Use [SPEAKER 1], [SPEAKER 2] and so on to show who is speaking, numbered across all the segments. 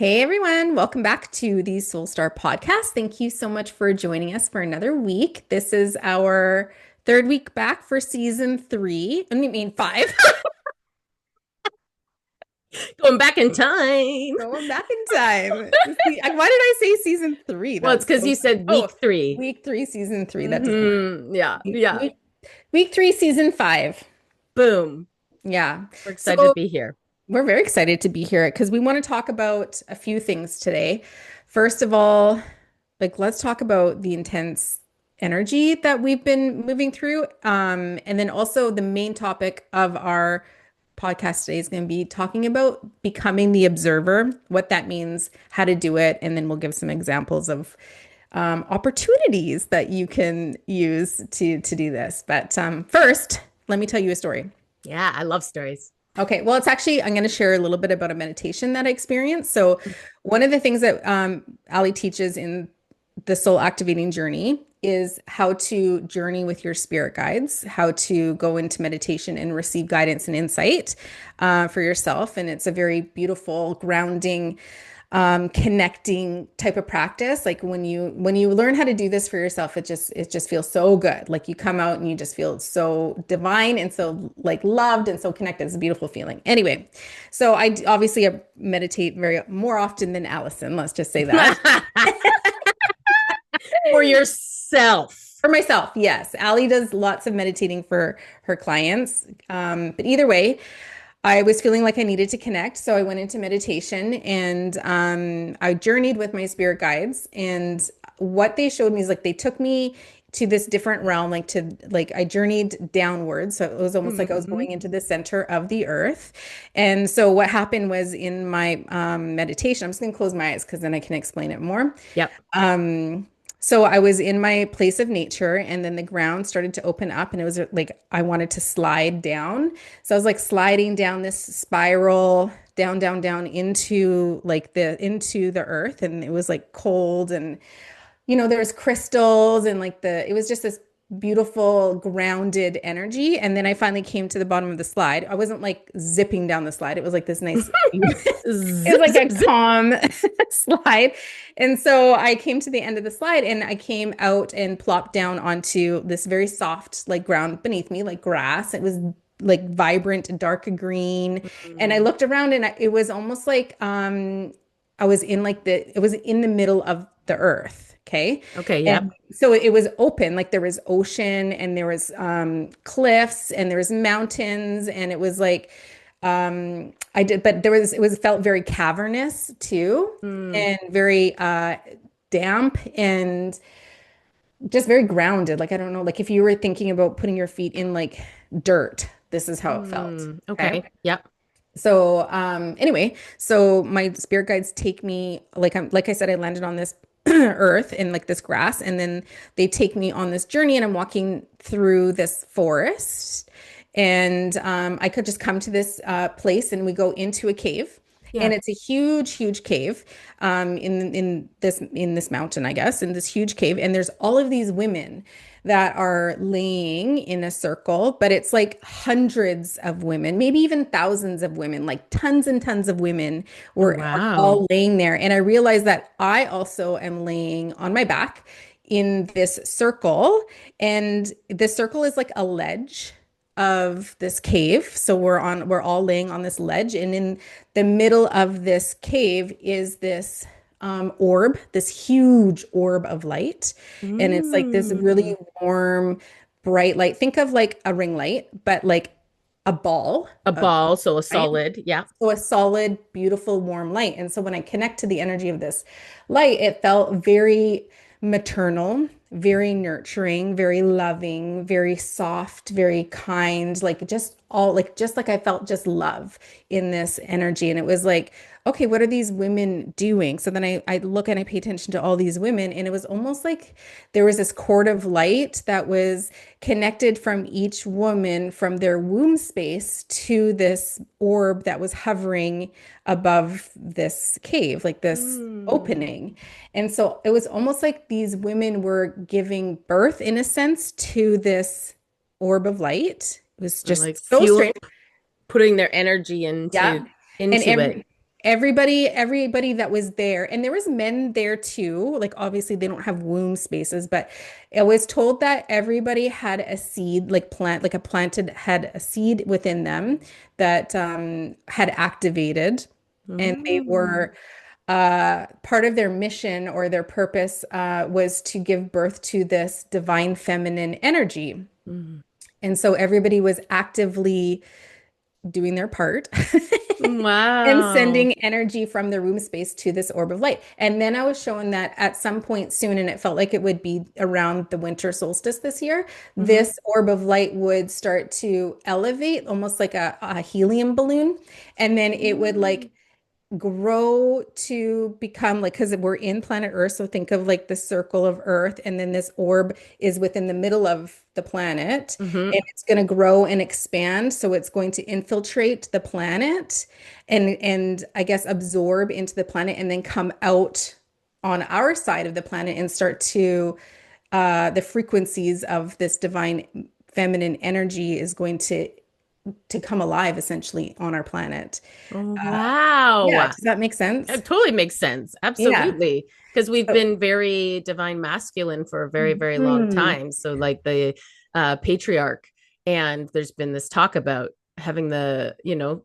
[SPEAKER 1] Hey everyone, welcome back to the Soul Star podcast. Thank you so much for joining us for another week. This is our third week back for season three. I mean, five.
[SPEAKER 2] Going back in time.
[SPEAKER 1] Going back in time. Why did I say season three?
[SPEAKER 2] Well, it's
[SPEAKER 1] That's
[SPEAKER 2] because
[SPEAKER 1] so
[SPEAKER 2] you
[SPEAKER 1] funny.
[SPEAKER 2] said
[SPEAKER 1] Oh,
[SPEAKER 2] week three.
[SPEAKER 1] week three, season three. That doesn't work.
[SPEAKER 2] Yeah,
[SPEAKER 1] Week,
[SPEAKER 2] yeah.
[SPEAKER 1] week, week three, season five.
[SPEAKER 2] Boom.
[SPEAKER 1] Yeah.
[SPEAKER 2] We're excited to
[SPEAKER 1] So
[SPEAKER 2] be here.
[SPEAKER 1] we're very excited to be here because we want to talk about a few things today. First of all, let's talk about the intense energy that we've been moving through. And then also the main topic of our podcast today is going to be talking about becoming the observer, what that means, how to do it, and then we'll give some examples of opportunities that you can use to do this. But first, let me tell you a story.
[SPEAKER 2] Yeah, I love stories.
[SPEAKER 1] Okay, well, it's actually, I'm going to share a little bit about a meditation that I experienced. So, one of the things that Alli teaches in the soul activating journey is how to journey with your spirit guides, how to go into meditation and receive guidance and insight for yourself. And it's a very beautiful, grounding, connecting type of practice. Like when you learn how to do this for yourself, it just feels so good. Like you come out and you just feel so divine and so like loved and so connected. It's a beautiful feeling. Anyway, so obviously I meditate very more often than Allison. Let's just say that.
[SPEAKER 2] For yourself.
[SPEAKER 1] For myself, yes. Allie does lots of meditating for her clients. But either way, I was feeling like I needed to connect. So I went into meditation and I journeyed with my spirit guides. And what they showed me is like they took me to this different realm, like I journeyed downwards. So it was almost like I was
[SPEAKER 2] Mhm.
[SPEAKER 1] going into the center of the earth. And so what happened was in my meditation, I'm just going to close my eyes because then I can explain it more.
[SPEAKER 2] Yep.
[SPEAKER 1] Um, so I was in my place of nature and then the ground started to open up and it was like I wanted to slide down. So I was like sliding down this spiral down, down, down into the earth and it was like cold and there's crystals and it was just this beautiful grounded energy. And then I finally came to the bottom of the slide. I wasn't like zipping down the slide. It was like this nice, it was
[SPEAKER 2] Zip,
[SPEAKER 1] like
[SPEAKER 2] zip,
[SPEAKER 1] a
[SPEAKER 2] zip.
[SPEAKER 1] calm slide. And so I came to the end of the slide and I came out and plopped down onto this very soft, like ground beneath me, like grass. It was like vibrant, dark green. And I
[SPEAKER 2] Mm.
[SPEAKER 1] looked around and it was almost like I was in it was in the middle of the earth. Okay.
[SPEAKER 2] Okay,
[SPEAKER 1] And
[SPEAKER 2] yep.
[SPEAKER 1] so it was open, like there was ocean and there was cliffs and there was mountains and it was like I did, but it was felt very cavernous too,
[SPEAKER 2] Mm.
[SPEAKER 1] and very damp and just very grounded. Like I don't know, like if you were thinking about putting your feet in like dirt, this is how it felt. Okay.
[SPEAKER 2] Okay, yep.
[SPEAKER 1] So anyway, so my spirit guides take me like I said, I landed on this earth in like this grass, and then they take me on this journey, and I'm walking through this forest, and I could just come to this place, and we go into a cave. And
[SPEAKER 2] Yeah.
[SPEAKER 1] it's a huge, huge cave in this mountain, I guess, in this huge cave. And there's all of these women that are laying in a circle, but it's like hundreds of women, maybe even thousands of women, like tons and tons of women
[SPEAKER 2] Oh,
[SPEAKER 1] are
[SPEAKER 2] wow.
[SPEAKER 1] all laying there. And I realized that I also am laying on my back in this circle. And this circle is like a ledge of this cave. So we're all laying on this ledge. And in the middle of this cave is this orb, this huge orb of light. And it's like this
[SPEAKER 2] Mm.
[SPEAKER 1] really warm, bright light. Think of like a ring light, but like a ball
[SPEAKER 2] A
[SPEAKER 1] of
[SPEAKER 2] ball, so a
[SPEAKER 1] right.
[SPEAKER 2] solid. Yeah.
[SPEAKER 1] So a solid, beautiful, warm light. And so when I connect to the energy of this light, it felt very maternal, very nurturing, very loving, very soft, very kind, like I felt just love in this energy. And it was like, okay, what are these women doing? So then I look and I pay attention to all these women, and it was almost like there was this cord of light that was connected from each woman from their womb space to this orb that was hovering above this cave, like this
[SPEAKER 2] Mm.
[SPEAKER 1] opening. And so it was almost like these women were giving birth, in a sense, to this orb of light. It was
[SPEAKER 2] Or
[SPEAKER 1] just
[SPEAKER 2] like
[SPEAKER 1] so
[SPEAKER 2] fuel,
[SPEAKER 1] strange.
[SPEAKER 2] putting their energy
[SPEAKER 1] Yeah. And
[SPEAKER 2] into it.
[SPEAKER 1] every everybody that was there, and there was men there too. Like obviously they don't have womb spaces, but it was told that everybody had a seed, like planted had a seed within them that had activated, and they
[SPEAKER 2] Mm,
[SPEAKER 1] were part of their mission or their purpose was to give birth to this divine feminine energy.
[SPEAKER 2] mm.
[SPEAKER 1] And so everybody was actively doing their part and
[SPEAKER 2] Wow.
[SPEAKER 1] sending energy from the room space to this orb of light. And then I was shown that at some point soon, and it felt like it would be around the winter solstice this year,
[SPEAKER 2] Hmm.
[SPEAKER 1] this orb of light would start to elevate almost like a helium balloon. And then it would like grow to become like, because we're in planet Earth, so think of like the circle of Earth, and then this orb is within the middle of the planet,
[SPEAKER 2] Hmm.
[SPEAKER 1] and it's going to grow and expand. So it's going to infiltrate the planet and I guess absorb into the planet and then come out on our side of the planet and start to the frequencies of this divine feminine energy is going to come alive essentially on our planet.
[SPEAKER 2] Oh,
[SPEAKER 1] Yeah,
[SPEAKER 2] wow.
[SPEAKER 1] does that make sense?
[SPEAKER 2] It totally makes sense.
[SPEAKER 1] Yeah.
[SPEAKER 2] Absolutely. Because we've
[SPEAKER 1] So,
[SPEAKER 2] been very divine masculine for a very, very long
[SPEAKER 1] mhm.
[SPEAKER 2] time. So, like the patriarch, and there's been this talk about having the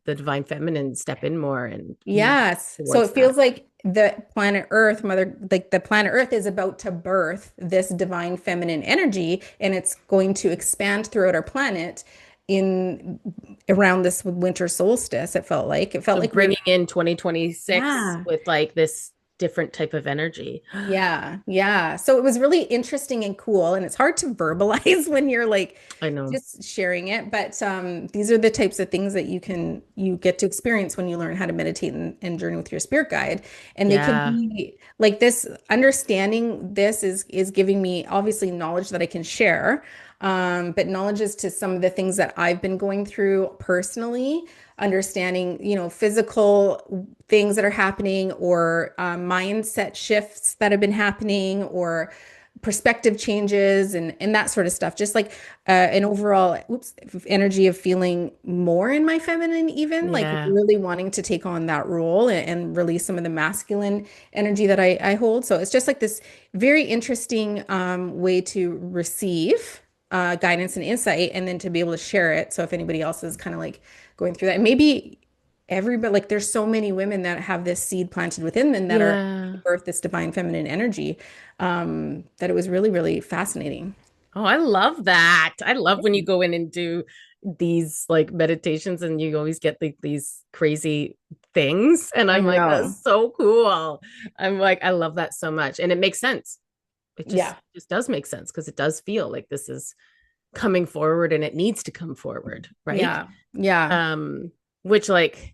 [SPEAKER 2] divine feminine step in more and move
[SPEAKER 1] Yes. So
[SPEAKER 2] towards
[SPEAKER 1] it
[SPEAKER 2] that.
[SPEAKER 1] feels like the planet Earth, like the planet Earth is about to birth this divine feminine energy, and it's going to expand throughout our planet in around this winter solstice. It felt
[SPEAKER 2] So,
[SPEAKER 1] like we were,
[SPEAKER 2] bringing in 2026
[SPEAKER 1] yeah.
[SPEAKER 2] with like this different type of energy.
[SPEAKER 1] Yeah, yeah. So it was really interesting and cool, and it's hard to verbalize when you're like
[SPEAKER 2] I know.
[SPEAKER 1] just sharing it. But these are the types of things that you get to experience when you learn how to meditate and journey with your spirit guide. And they can
[SPEAKER 2] Yeah.
[SPEAKER 1] be like this. Understanding this is giving me obviously knowledge that I can share, but knowledge is to some of the things that I've been going through personally, understanding, physical things that are happening or mindset shifts that have been happening or perspective changes and that sort of stuff. Just like an overall energy of feeling more in my feminine, even like
[SPEAKER 2] Yeah.
[SPEAKER 1] really wanting to take on that role and release some of the masculine energy that I hold. So it's just like this very interesting way to receive guidance and insight, and then to be able to share it. So if anybody else is kind of like going through that, and maybe everybody, like there's so many women that have this seed planted within them that are
[SPEAKER 2] Yeah.
[SPEAKER 1] birth this divine feminine energy, that it was really, really fascinating.
[SPEAKER 2] Oh, I love that. I love when you go in and do these like meditations and you always get these crazy things. And
[SPEAKER 1] I
[SPEAKER 2] I'm like,
[SPEAKER 1] know.
[SPEAKER 2] that's so cool. I'm like, I love that so much. And it makes sense. It just
[SPEAKER 1] Yeah.
[SPEAKER 2] just does make sense because it does feel like this is coming forward and it needs to come forward, right?
[SPEAKER 1] Yeah. Yeah.
[SPEAKER 2] Um, which like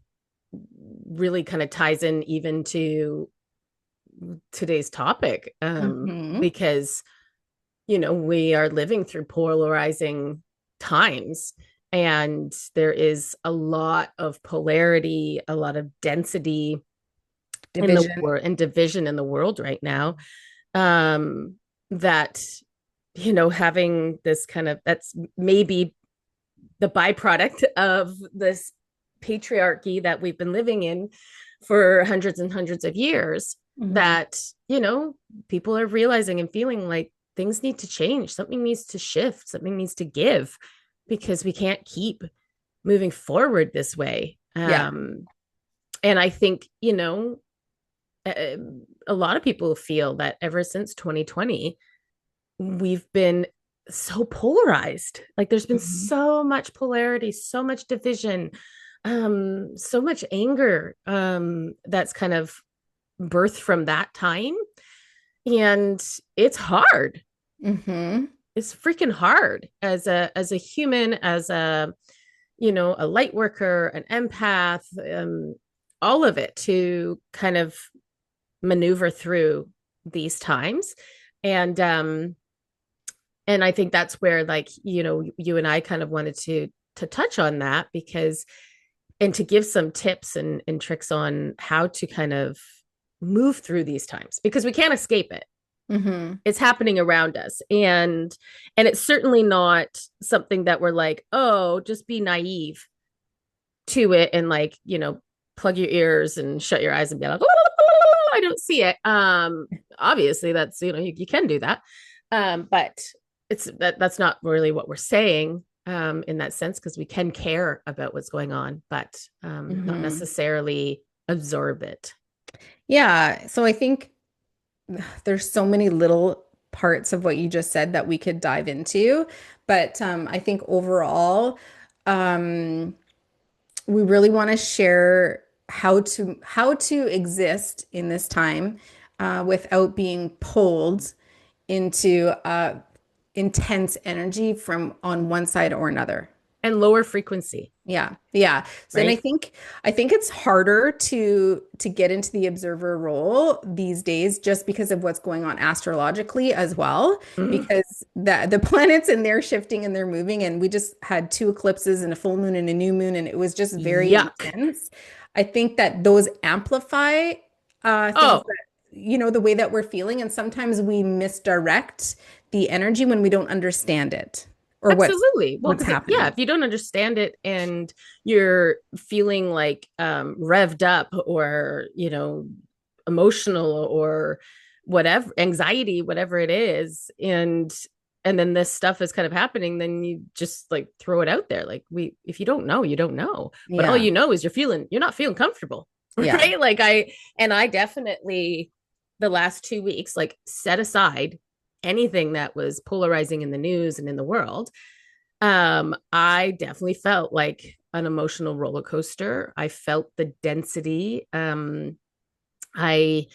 [SPEAKER 2] really kind of ties in even to today's topic.
[SPEAKER 1] Hmm.
[SPEAKER 2] Because we are living through polarizing times and there is a lot of polarity, a lot of density in the
[SPEAKER 1] Division.
[SPEAKER 2] world and division in the world right now. That having this kind of that's maybe the byproduct of this patriarchy that we've been living in for hundreds and hundreds of years,
[SPEAKER 1] Hmm.
[SPEAKER 2] that people are realizing and feeling like things need to change, something needs to shift, something needs to give, because we can't keep moving forward this way.
[SPEAKER 1] Yeah.
[SPEAKER 2] And I think a, a lot of people feel that ever since 2020 we've been so polarized. Like there's been
[SPEAKER 1] Hmm.
[SPEAKER 2] so much polarity, so much division, so much anger, that's kind of birthed from that time. And it's hard.
[SPEAKER 1] Hmm.
[SPEAKER 2] It's freaking hard as a human, as a light worker, an empath, all of it to kind of maneuver through these times. And I think that's where, like, you and I kind of wanted to touch on that, because and to give some tips and tricks on how to kind of move through these times, because we can't escape it.
[SPEAKER 1] Hmm.
[SPEAKER 2] It's happening around us, and it's certainly not something that we're like, oh, just be naive to it and, like, plug your ears and shut your eyes and be like, I don't see it. Obviously that's, you can do that. But that's not really what we're saying in that sense, because we can care about what's going on, but not
[SPEAKER 1] Mhm.
[SPEAKER 2] necessarily absorb it.
[SPEAKER 1] Yeah. So I think there's so many little parts of what you just said that we could dive into, but I think overall, um, we really want to share how to exist in this time without being pulled into intense energy from on one side or another.
[SPEAKER 2] And lower frequency,
[SPEAKER 1] Yeah. Yeah. So and I
[SPEAKER 2] right?
[SPEAKER 1] think I think it's harder to get into the observer role these days just because of what's going on astrologically as well,
[SPEAKER 2] Mm.
[SPEAKER 1] because the planets and they're shifting and they're moving, and we just had two eclipses and a full moon and a new moon, and it was just very
[SPEAKER 2] Yuck.
[SPEAKER 1] intense. I think that those amplify things
[SPEAKER 2] Oh,
[SPEAKER 1] that the way that we're feeling, and sometimes we misdirect the energy when we don't understand it or
[SPEAKER 2] absolutely. Well,
[SPEAKER 1] what's
[SPEAKER 2] because yeah,
[SPEAKER 1] happening.
[SPEAKER 2] if you don't understand it and you're feeling like revved up, or emotional, or whatever, anxiety, whatever it is, and then this stuff is kind of happening, then you just like throw it out there. Like, if you don't know, you don't know. But all
[SPEAKER 1] Yeah.
[SPEAKER 2] you know is you're not feeling comfortable,
[SPEAKER 1] Yeah.
[SPEAKER 2] right? I definitely the last 2 weeks like set aside anything that was polarizing in the news and in the world. I definitely felt like an emotional roller coaster. I felt the density. I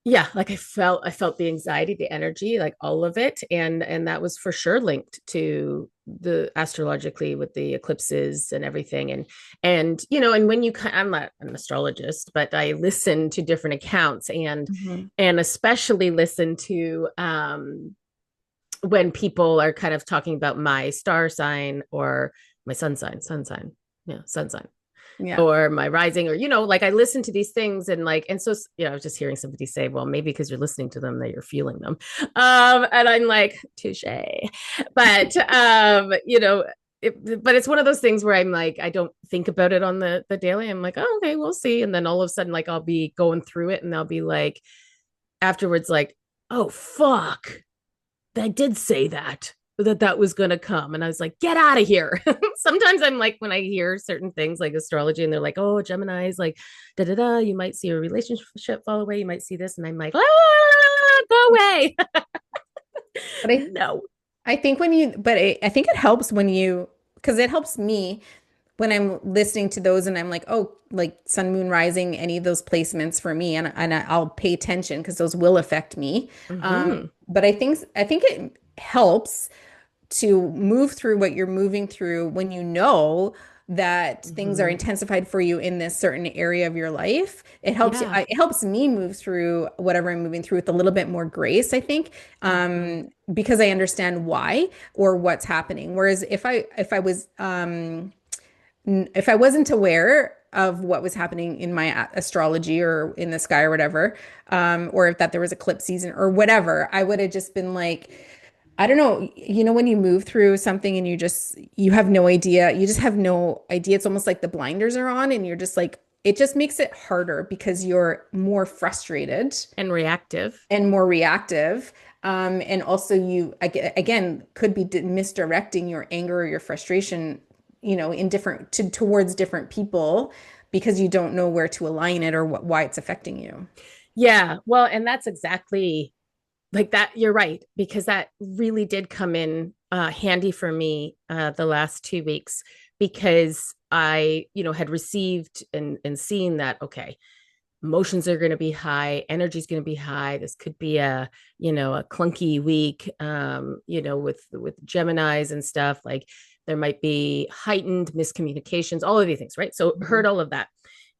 [SPEAKER 2] Yeah, like I felt the anxiety, the energy, like all of it, and that was for sure linked to the astrologically with the eclipses and everything. And when I'm not an astrologist, but I listen to different accounts,
[SPEAKER 1] Mhm.
[SPEAKER 2] and especially listen to when people are kind of talking about my star sign, or my sun sign, yeah, sun sign,
[SPEAKER 1] Yeah.
[SPEAKER 2] or my rising, or like I listen to these things, and so I was just hearing somebody say, well, maybe because you're listening to them that you're feeling them. And I'm like, touche. But but it's one of those things where I'm like, I don't think about it on the daily. I'm like, oh, okay, we'll see. And then all of a sudden, like, I'll be going through it, and I'll be like afterwards, like, oh fuck, I did say that was going to come. And I was like, get out of here. Sometimes I'm like, when I hear certain things like astrology, and they're like, oh, Gemini's like, da da da, you might see a relationship fall away. You might see this. And I'm like, go away.
[SPEAKER 1] But
[SPEAKER 2] No.
[SPEAKER 1] I think I think it helps because it helps me when I'm listening to those and I'm like, oh, like sun, moon, rising, any of those placements for me, and I'll pay attention because those will affect me.
[SPEAKER 2] Mm-hmm.
[SPEAKER 1] But I think it helps to move through what you're moving through when you know that things are
[SPEAKER 2] Mm-hmm.
[SPEAKER 1] intensified for you in this certain area of your life.
[SPEAKER 2] Yeah.
[SPEAKER 1] It helps me move through whatever I'm moving through with a little bit more grace, I think,
[SPEAKER 2] Mm-hmm.
[SPEAKER 1] because I understand why or what's happening. Whereas if I wasn't aware of what was happening in my astrology or in the sky or whatever, or if that there was eclipse season or whatever, I would have just been like, I don't know, when you move through something and you have no idea, you just have no idea. It's almost like the blinders are on and you're just like, it just makes it harder because you're more frustrated
[SPEAKER 2] And reactive.
[SPEAKER 1] and more reactive. And also again, could be misdirecting your anger or your frustration, in towards different people because you don't know where to align it or why it's affecting you.
[SPEAKER 2] Yeah. Well, and that's exactly like that. You're right, because that really did come in handy for me the last 2 weeks, because I had received and seen that, okay, emotions are going to be high, energy is going to be high. This could be a clunky week, with Geminis and stuff. Like, there might be heightened miscommunications, all of these things, right? So
[SPEAKER 1] Mhm.
[SPEAKER 2] heard all of that.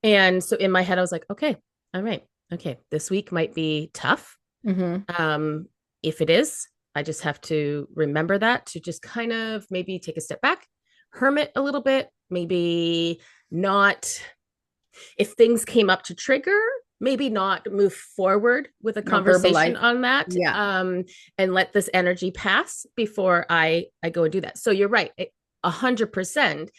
[SPEAKER 2] And so in my head, I was like, okay, all right, okay, this week might be tough.
[SPEAKER 1] Mhm.
[SPEAKER 2] um, if it is, I just have to remember that, to just kind of maybe take a step back, hermit a little bit, maybe not, if things came up to trigger, maybe not move forward with a
[SPEAKER 1] Not
[SPEAKER 2] conversation
[SPEAKER 1] verbalize.
[SPEAKER 2] on that,
[SPEAKER 1] Yeah.
[SPEAKER 2] and let this energy pass before I go and do that. So you're right, 100%.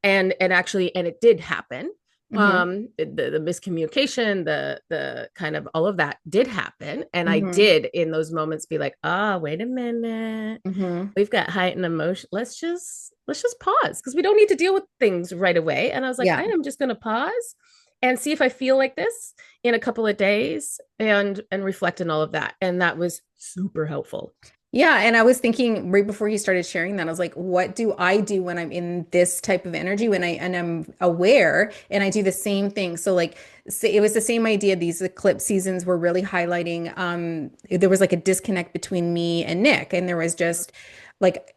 [SPEAKER 2] And actually, and it did happen,
[SPEAKER 1] Mm-hmm.
[SPEAKER 2] The miscommunication, the kind of all of that did happen, and I
[SPEAKER 1] Mm-hmm.
[SPEAKER 2] did in those moments be like, ah, wait a minute,
[SPEAKER 1] Mm-hmm.
[SPEAKER 2] we've got heightened emotion, let's just pause, because we don't need to deal with things right away. And I was like,
[SPEAKER 1] Yeah.
[SPEAKER 2] I am just going to pause and see if I feel like this in a couple of days, and reflect on all of that, and that was super helpful.
[SPEAKER 1] Yeah, and I was thinking right before you started sharing that, I was like, what do I do when I'm in this type of energy when I'm aware and I do the same thing? So like it was the same idea. These eclipse seasons were really highlighting there was like a disconnect between me and Nick, and there was just like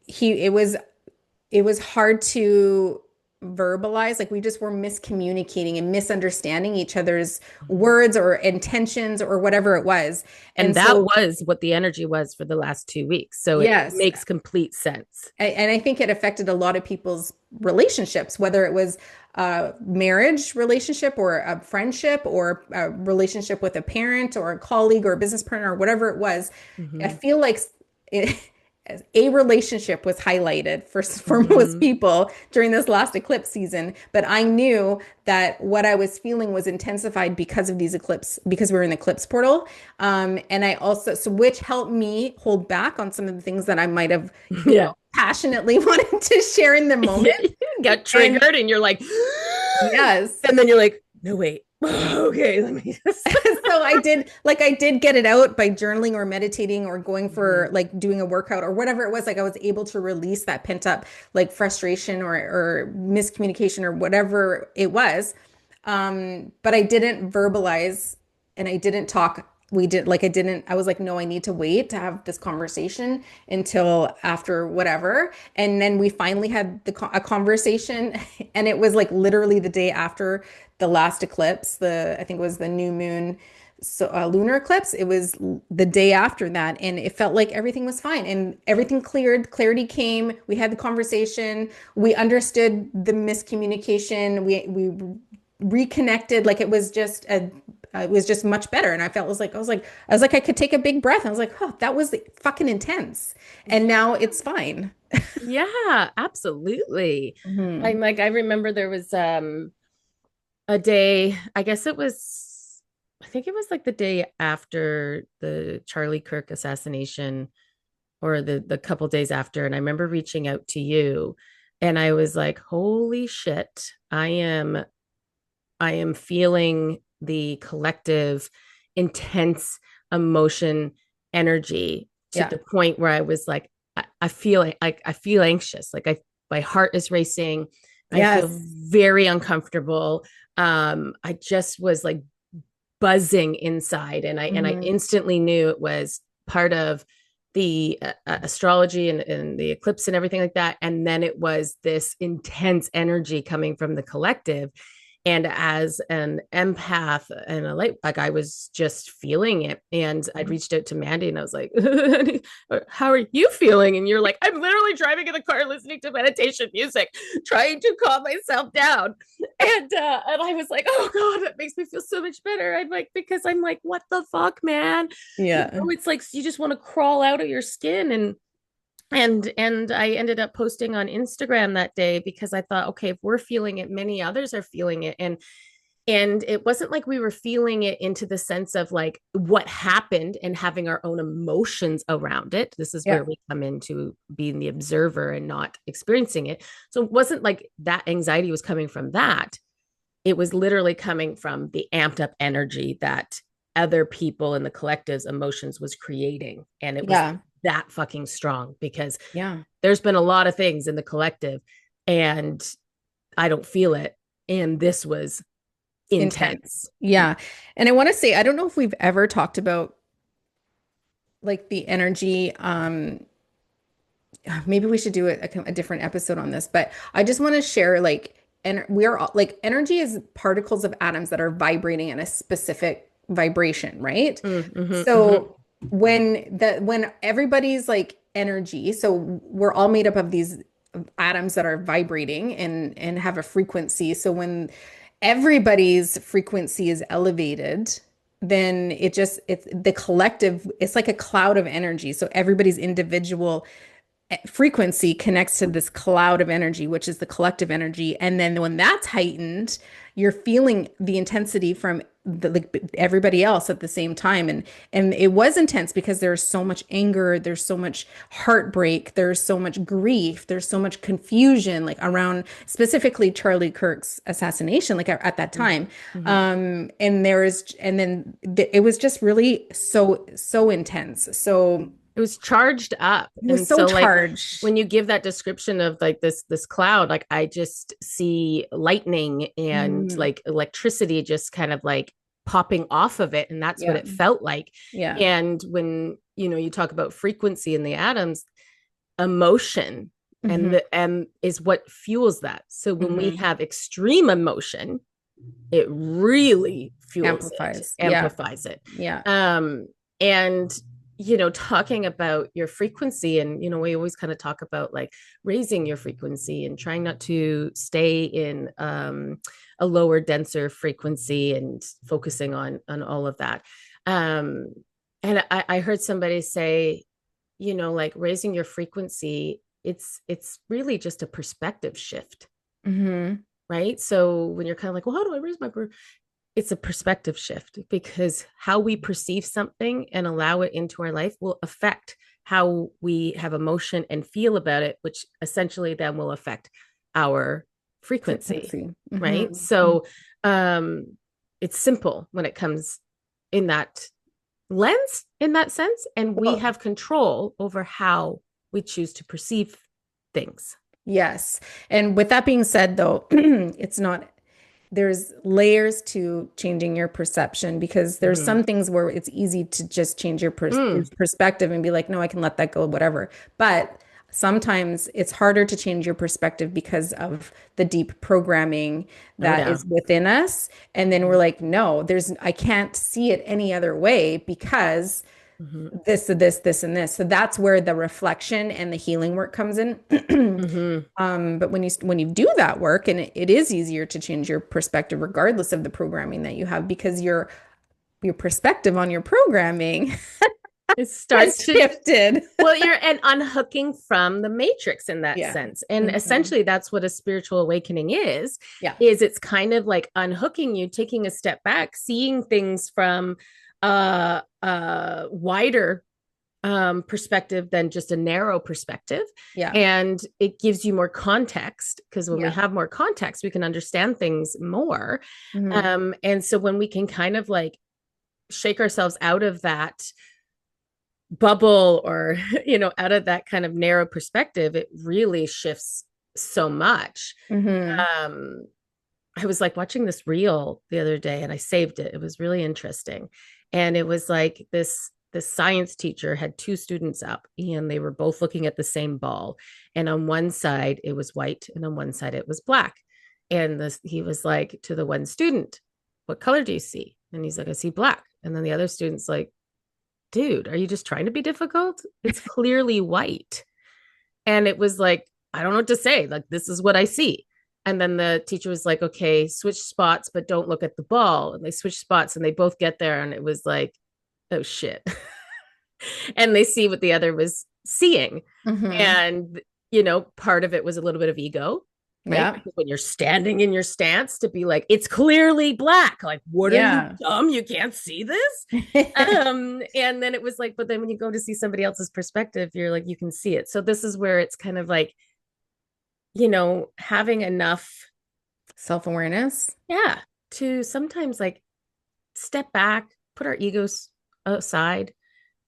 [SPEAKER 1] he it was hard to verbalize. Like we just were miscommunicating and misunderstanding each other's words or intentions or whatever it was.
[SPEAKER 2] And
[SPEAKER 1] And
[SPEAKER 2] that
[SPEAKER 1] so
[SPEAKER 2] was what the energy was for the last 2 weeks. So it
[SPEAKER 1] yes,
[SPEAKER 2] makes complete sense.
[SPEAKER 1] and I think it affected a lot of people's relationships, whether it was a marriage relationship or a friendship or a relationship with a parent or a colleague or a business partner or whatever it was. I
[SPEAKER 2] Mm-hmm.
[SPEAKER 1] feel like it, a relationship was highlighted for most
[SPEAKER 2] Mm-hmm.
[SPEAKER 1] people during this last eclipse season, but I knew that what I was feeling was intensified because of these eclipse, because we were in the eclipse portal. And I also, so which helped me hold back on some of the things that I might have,
[SPEAKER 2] Yeah.
[SPEAKER 1] passionately wanted to share in the moment.
[SPEAKER 2] You got
[SPEAKER 1] And
[SPEAKER 2] triggered and you're like,
[SPEAKER 1] yes.
[SPEAKER 2] and then you're like, no, wait. Okay, let me just.
[SPEAKER 1] So I did get it out by journaling or meditating or going for
[SPEAKER 2] Mhm.
[SPEAKER 1] like doing a workout or whatever it was. Like I was able to release that pent up like frustration or miscommunication or whatever it was. But I didn't verbalize and I didn't talk. I was like, no, I need to wait to have this conversation until after whatever. And then we finally had a conversation and it was like literally the day after the last eclipse, I think it was the new moon, so lunar eclipse. It was the day after that, and it felt like everything was fine and everything cleared. Clarity came. We had the conversation. We understood the miscommunication. We reconnected. Like it was just much better. And I felt I was like I could take a big breath. I was like, oh, that was fucking intense, and
[SPEAKER 2] Yeah.
[SPEAKER 1] now it's fine.
[SPEAKER 2] Yeah, absolutely.
[SPEAKER 1] Hmm.
[SPEAKER 2] I'm like, I remember there was a day, I guess it was, I think it was like the day after the Charlie Kirk assassination, or the couple days after. And I remember reaching out to you, and I was like, holy shit, I am feeling the collective intense emotion energy to
[SPEAKER 1] Yeah.
[SPEAKER 2] the point where I was like, I feel like I feel anxious. Like my heart is racing. I feel
[SPEAKER 1] Yes.
[SPEAKER 2] very uncomfortable. I just was like buzzing inside, and I
[SPEAKER 1] Hmm.
[SPEAKER 2] instantly knew it was part of the astrology, and the eclipse and everything like that. And then it was this intense energy coming from the collective, and as an empath and a light, like I was just feeling it. And I'd reached out to Mandy and I was like, how are you feeling? And you're like, I'm literally driving in the car listening to meditation music, trying to calm myself down. And I was like, oh god, that makes me feel so much better. I'm like, because I'm like, what the fuck, man?
[SPEAKER 1] Yeah.
[SPEAKER 2] It's like you just want to crawl out of your skin. And I ended up posting on Instagram that day because I thought, okay, if we're feeling it, many others are feeling it. And it wasn't like we were feeling it into the sense of like what happened and having our own emotions around it. This is where
[SPEAKER 1] Yeah.
[SPEAKER 2] we come into being the observer and not experiencing it. So it wasn't like that anxiety was coming from that. It was literally coming from the amped up energy that other people in the collective's emotions was creating. And it was
[SPEAKER 1] Yeah.
[SPEAKER 2] that fucking strong, because
[SPEAKER 1] Yeah.
[SPEAKER 2] there's been a lot of things in the collective and I don't feel it. And this was
[SPEAKER 1] Intense.
[SPEAKER 2] intense.
[SPEAKER 1] Yeah. And I want to say, I don't know if we've ever talked about like the energy. Maybe we should do a different episode on this, but I just want to share like, and we are all like energy is particles of atoms that are vibrating at a specific vibration, right?
[SPEAKER 2] Mm-hmm, mm-hmm.
[SPEAKER 1] So when everybody's like energy, so we're all made up of these atoms that are vibrating and have a frequency. So when everybody's frequency is elevated, then it's the collective, it's like a cloud of energy. So everybody's individual frequency connects to this cloud of energy, which is the collective energy. And then when that's heightened, you're feeling the intensity from like everybody else at the same time. And it was intense because there's so much anger, there's so much heartbreak, there's so much grief, there's so much confusion like around specifically Charlie Kirk's assassination, like at that time.
[SPEAKER 2] Mm-hmm.
[SPEAKER 1] And there is, and then it was just really so intense. So
[SPEAKER 2] It was charged up.
[SPEAKER 1] it was
[SPEAKER 2] And
[SPEAKER 1] so
[SPEAKER 2] so like
[SPEAKER 1] charged.
[SPEAKER 2] when you give that description of like this cloud, like I just see lightning and
[SPEAKER 1] Mhm.
[SPEAKER 2] like electricity just kind of like popping off of it. And that's what
[SPEAKER 1] Yeah.
[SPEAKER 2] it felt like.
[SPEAKER 1] Yeah.
[SPEAKER 2] And when, you talk about frequency in the atoms, emotion and
[SPEAKER 1] Hmm.
[SPEAKER 2] the is what fuels that. So when we
[SPEAKER 1] Hmm.
[SPEAKER 2] have extreme emotion, it really fuels it,
[SPEAKER 1] Amplifies. Yeah.
[SPEAKER 2] amplifies it.
[SPEAKER 1] Yeah.
[SPEAKER 2] And talking about your frequency, and we always kind of talk about like raising your frequency and trying not to stay in a lower, denser frequency and focusing on all of that. um and I heard somebody say, like raising your frequency, it's really just a perspective shift,
[SPEAKER 1] Hmm.
[SPEAKER 2] right? So when you're kind of like, well, how do I raise my it's a perspective shift, because how we perceive something and allow it into our life will affect how we have emotion and feel about it, which essentially then will affect our frequency,
[SPEAKER 1] Frequency.
[SPEAKER 2] right?
[SPEAKER 1] Hmm.
[SPEAKER 2] So it's simple when it comes in that lens, in that sense, and we
[SPEAKER 1] Well,
[SPEAKER 2] have control over how we choose to perceive things.
[SPEAKER 1] yes. And with that being said, though, it's not, there's layers to changing your perception because there's
[SPEAKER 2] Mm-hmm.
[SPEAKER 1] some things where it's easy to just change your
[SPEAKER 2] Mm,
[SPEAKER 1] perspective and be like, no, I can let that go, whatever. But sometimes it's harder to change your perspective because of the deep programming
[SPEAKER 2] oh
[SPEAKER 1] that
[SPEAKER 2] yeah.
[SPEAKER 1] is within us. And then we're
[SPEAKER 2] Mm-hmm.
[SPEAKER 1] like, no, I can't see it any other way because
[SPEAKER 2] Mm-hmm.
[SPEAKER 1] this, and this. So that's where the reflection and the healing work comes in.
[SPEAKER 2] Mm-hmm.
[SPEAKER 1] But when you do that work, and it is easier to change your perspective regardless of the programming that you have, because your perspective on your programming
[SPEAKER 2] It
[SPEAKER 1] has
[SPEAKER 2] starts to,
[SPEAKER 1] shifted.
[SPEAKER 2] well, you're and unhooking from the matrix in that
[SPEAKER 1] Yeah.
[SPEAKER 2] sense. And
[SPEAKER 1] Hmm.
[SPEAKER 2] essentially that's what a spiritual awakening
[SPEAKER 1] Yeah.
[SPEAKER 2] is it's kind of like unhooking you, taking a step back, seeing things from a wider perspective than just a narrow perspective.
[SPEAKER 1] Yeah.
[SPEAKER 2] And it gives you more context, because when we
[SPEAKER 1] Yeah.
[SPEAKER 2] have more context, we can understand things more.
[SPEAKER 1] Hmm.
[SPEAKER 2] And so when we can kind of like shake ourselves out of that bubble, or out of that kind of narrow perspective, it really shifts so much.
[SPEAKER 1] Hmm.
[SPEAKER 2] um I was like watching this reel the other day, and I saved it. It was really interesting. And it was like this science teacher had two students up, and they were both looking at the same ball. And on one side it was white, and on one side it was black. And he was like to the one student, what color do you see? And he's like, I see black. And then the other student's like, dude, are you just trying to be difficult? It's clearly white. And it was like, I don't know what to say. Like, this is what I see. And then the teacher was like, okay, switch spots, but don't look at the ball. And they switched spots, and they both get there. And it was like, oh shit. And they see what the other was seeing.
[SPEAKER 1] Hmm.
[SPEAKER 2] And, part of it was a little bit of ego, right?
[SPEAKER 1] Yeah.
[SPEAKER 2] Because when you're standing in your stance, to be like, it's clearly black. Like, what are you,
[SPEAKER 1] Yeah.
[SPEAKER 2] dumb? You can't see this? And then it was like, but then when you go to see somebody else's perspective, you're like, you can see it. So this is where it's kind of like, having enough,
[SPEAKER 1] Self-awareness.
[SPEAKER 2] yeah, to sometimes like step back, put our egos aside,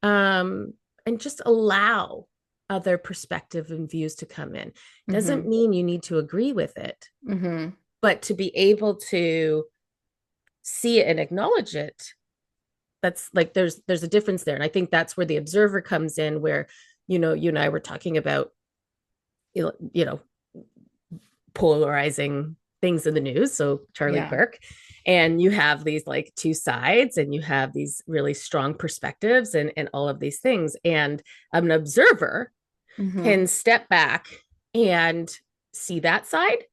[SPEAKER 2] um, and just allow other perspective and views to come in. Doesn't
[SPEAKER 1] Hmm.
[SPEAKER 2] mean you need to agree with it,
[SPEAKER 1] Hmm.
[SPEAKER 2] but to be able to see it and acknowledge it, that's like there's a difference there. And I think that's where the observer comes in, where you and I were talking about, you know polarizing things in the news, so Charlie
[SPEAKER 1] Yeah.
[SPEAKER 2] Kirk, and you have these like two sides, and you have these really strong perspectives, and all of these things, and an observer
[SPEAKER 1] Hmm.
[SPEAKER 2] can step back and see that side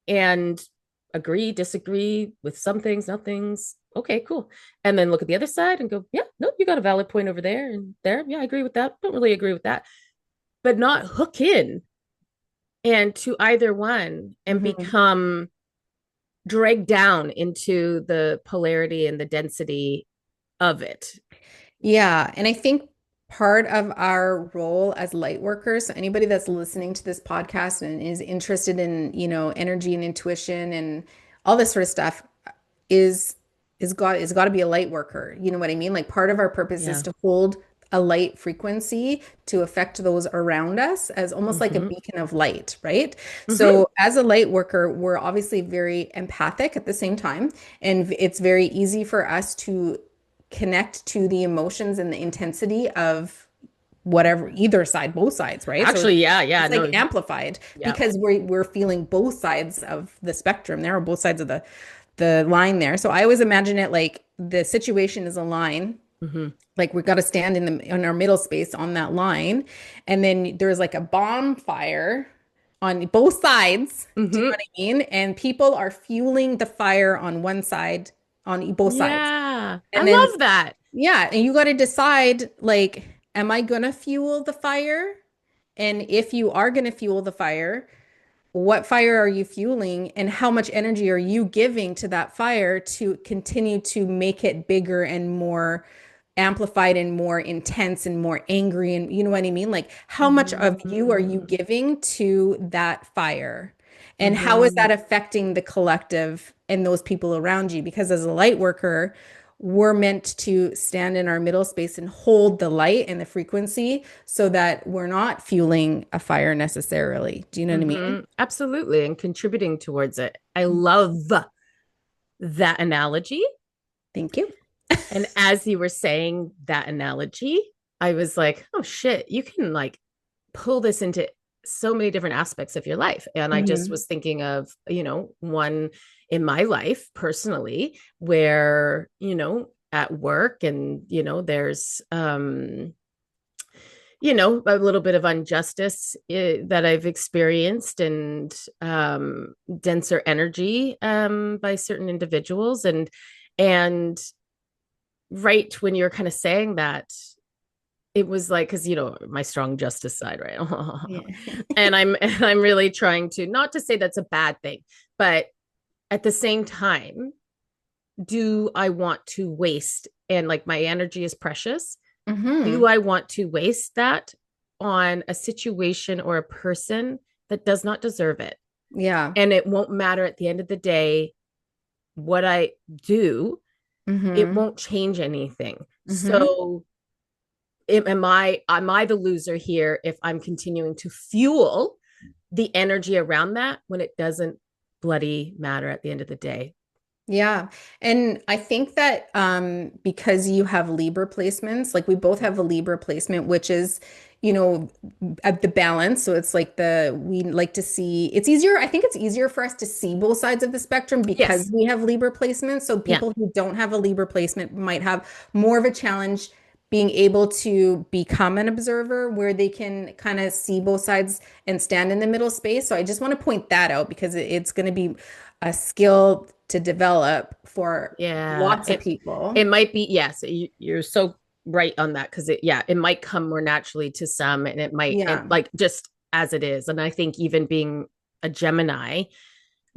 [SPEAKER 2] and agree, disagree with some things, not things. Okay, cool. And then look at the other side and go, yeah, nope, you got a valid point over there and there. Yeah, I agree with that. Don't really agree with that. But not hook in and to either one and
[SPEAKER 1] Hmm.
[SPEAKER 2] become dragged down into the polarity and the density of it.
[SPEAKER 1] Yeah, and I think part of our role as light workers, so anybody that's listening to this podcast and is interested in, energy and intuition and all this sort of stuff is got to be a light worker. You know what I mean? Like part of our purpose is
[SPEAKER 2] Yeah.
[SPEAKER 1] to hold a light frequency to affect those around us as almost like a
[SPEAKER 2] Mm-hmm.
[SPEAKER 1] beacon of light, right?
[SPEAKER 2] Mm-hmm.
[SPEAKER 1] So as a light worker, we're obviously very empathic at the same time, and it's very easy for us to connect to the emotions and the intensity of whatever, either side, both sides, right? So
[SPEAKER 2] Actually, yeah, yeah,
[SPEAKER 1] it's like
[SPEAKER 2] no,
[SPEAKER 1] amplified
[SPEAKER 2] yeah.
[SPEAKER 1] because we're feeling both sides of the spectrum there, or both sides of the line there. So I always imagine it like the situation is a line.
[SPEAKER 2] Mm-hmm.
[SPEAKER 1] Like we got to stand in our middle space on that line, and then there's like a bonfire on both sides. Do you know
[SPEAKER 2] Mm-hmm.
[SPEAKER 1] what I mean? And people are fueling the fire on one side, on both sides.
[SPEAKER 2] Yeah. I
[SPEAKER 1] And then
[SPEAKER 2] love that.
[SPEAKER 1] yeah, and you got to decide like, am I gonna fuel the fire? And if you are gonna fuel the fire, what fire are you fueling and how much energy are you giving to that fire to continue to make it bigger and more amplified and more intense and more angry, and you know what I mean? Like how much of you are you
[SPEAKER 2] Mm-hmm.
[SPEAKER 1] giving to that fire? And how is
[SPEAKER 2] Mm-hmm.
[SPEAKER 1] that affecting the collective and those people around you? Because as a light worker, we're meant to stand in our middle space and hold the light and the frequency so that we're not fueling a fire necessarily. Do you know what I mean?
[SPEAKER 2] Mm-hmm. Absolutely. And contributing towards it. I love that analogy.
[SPEAKER 1] Thank you.
[SPEAKER 2] And as you were saying that analogy, I was like, oh shit, you can like pull this into so many different aspects of your life. And I just
[SPEAKER 1] Mhm.
[SPEAKER 2] was thinking of, one in my life personally where, at work and, there's a little bit of injustice that I've experienced and denser energy by certain individuals and right when you're kind of saying that, it was like because my strong justice side, right?
[SPEAKER 1] Yeah.
[SPEAKER 2] And I'm really trying to not to say that's a bad thing, but at the same time, do I want to waste and like my energy is precious? Do
[SPEAKER 1] Hmm.
[SPEAKER 2] I want to waste that on a situation or a person that does not deserve it?
[SPEAKER 1] Yeah.
[SPEAKER 2] And it won't matter at the end of the day what I do, it
[SPEAKER 1] Hmm.
[SPEAKER 2] won't change anything.
[SPEAKER 1] Hmm.
[SPEAKER 2] So am I the loser here if I'm continuing to fuel the energy around that when it doesn't bloody matter at the end of the day?
[SPEAKER 1] Yeah. And I think that because you have Libra placements, like we both have a Libra placement, which is, at the balance. So it's like we like to see, it's easier. I think it's easier for us to see both sides of the spectrum because
[SPEAKER 2] Yes.
[SPEAKER 1] we have Libra placements. So
[SPEAKER 2] Yeah.
[SPEAKER 1] people who don't have a Libra placement might have more of a challenge being able to become an observer where they can kind of see both sides and stand in the middle space. So I just want to point that out because it's going to be a skill to develop for
[SPEAKER 2] Yeah.
[SPEAKER 1] lots of
[SPEAKER 2] It
[SPEAKER 1] people.
[SPEAKER 2] might be, yes, you're so right on that because it might come more naturally to some and it might and
[SPEAKER 1] Yeah.
[SPEAKER 2] like just as it is. And I think even being a Gemini,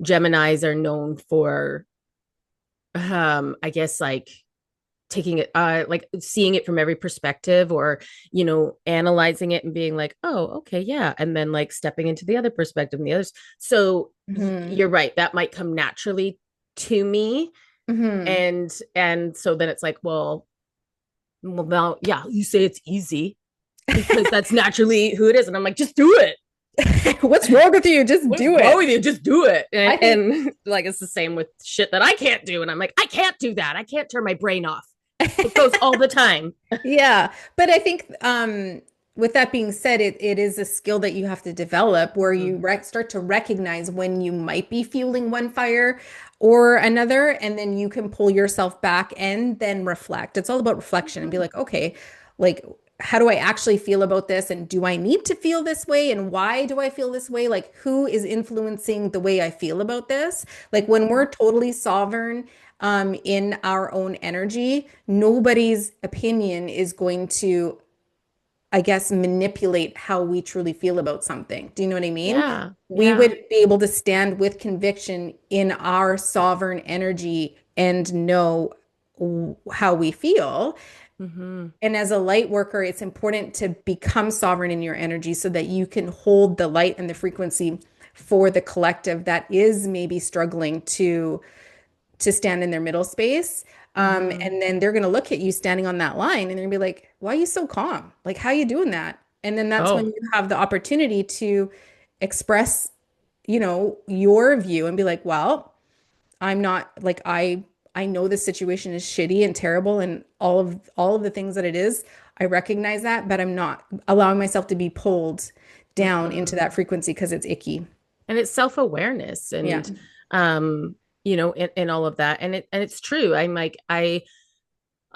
[SPEAKER 2] Geminis are known for I guess like taking it like seeing it from every perspective or analyzing it and being like, oh, okay, yeah, and then like stepping into the other perspective and the others. So
[SPEAKER 1] Hmm.
[SPEAKER 2] you're right, that might come naturally to me.
[SPEAKER 1] Hmm.
[SPEAKER 2] And so then it's like, well now, yeah, you say it's easy because that's naturally who it is, and I'm like, just do it.
[SPEAKER 1] What's wrong with you? Just
[SPEAKER 2] What's
[SPEAKER 1] do
[SPEAKER 2] wrong
[SPEAKER 1] it.
[SPEAKER 2] with you? Just do it. and,
[SPEAKER 1] I think,
[SPEAKER 2] and like it's the same with shit that I can't do, and I'm like, I can't do that, I can't turn my brain off. It goes all the time.
[SPEAKER 1] yeah. But I think with that being said, it is a skill that you have to develop where
[SPEAKER 2] Mm-hmm.
[SPEAKER 1] you start to recognize when you might be fueling one fire or another, and then you can pull yourself back and then reflect. It's all about reflection and be
[SPEAKER 2] Mm-hmm.
[SPEAKER 1] like, okay, like, how do I actually feel about this? And do I need to feel this way? And why do I feel this way? Like, who is influencing the way I feel about this? Like, when we're totally sovereign in our own energy, nobody's opinion is going to I guess, manipulate how we truly feel about something. Do you know what I mean?
[SPEAKER 2] Yeah.
[SPEAKER 1] We
[SPEAKER 2] Yeah.
[SPEAKER 1] would be able to stand with conviction in our sovereign energy and know how we feel.
[SPEAKER 2] Hmm.
[SPEAKER 1] And as a light worker, it's important to become sovereign in your energy so that you can hold the light and the frequency for the collective that is maybe struggling to stand in their middle space.
[SPEAKER 2] Hmm.
[SPEAKER 1] And then they're going to look at you standing on that line and they're going to be like, why are you so calm? Like, how are you doing that? And then that's when
[SPEAKER 2] Oh,
[SPEAKER 1] you have the opportunity to express, your view and be like, well, I'm not like I know this situation is shitty and terrible and all of the things that it is. I recognize that, but I'm not allowing myself to be pulled down into
[SPEAKER 2] mm-mm.
[SPEAKER 1] that frequency because it's icky.
[SPEAKER 2] And it's self-awareness
[SPEAKER 1] Yeah.
[SPEAKER 2] and in all of that. And it's true. I'm like, I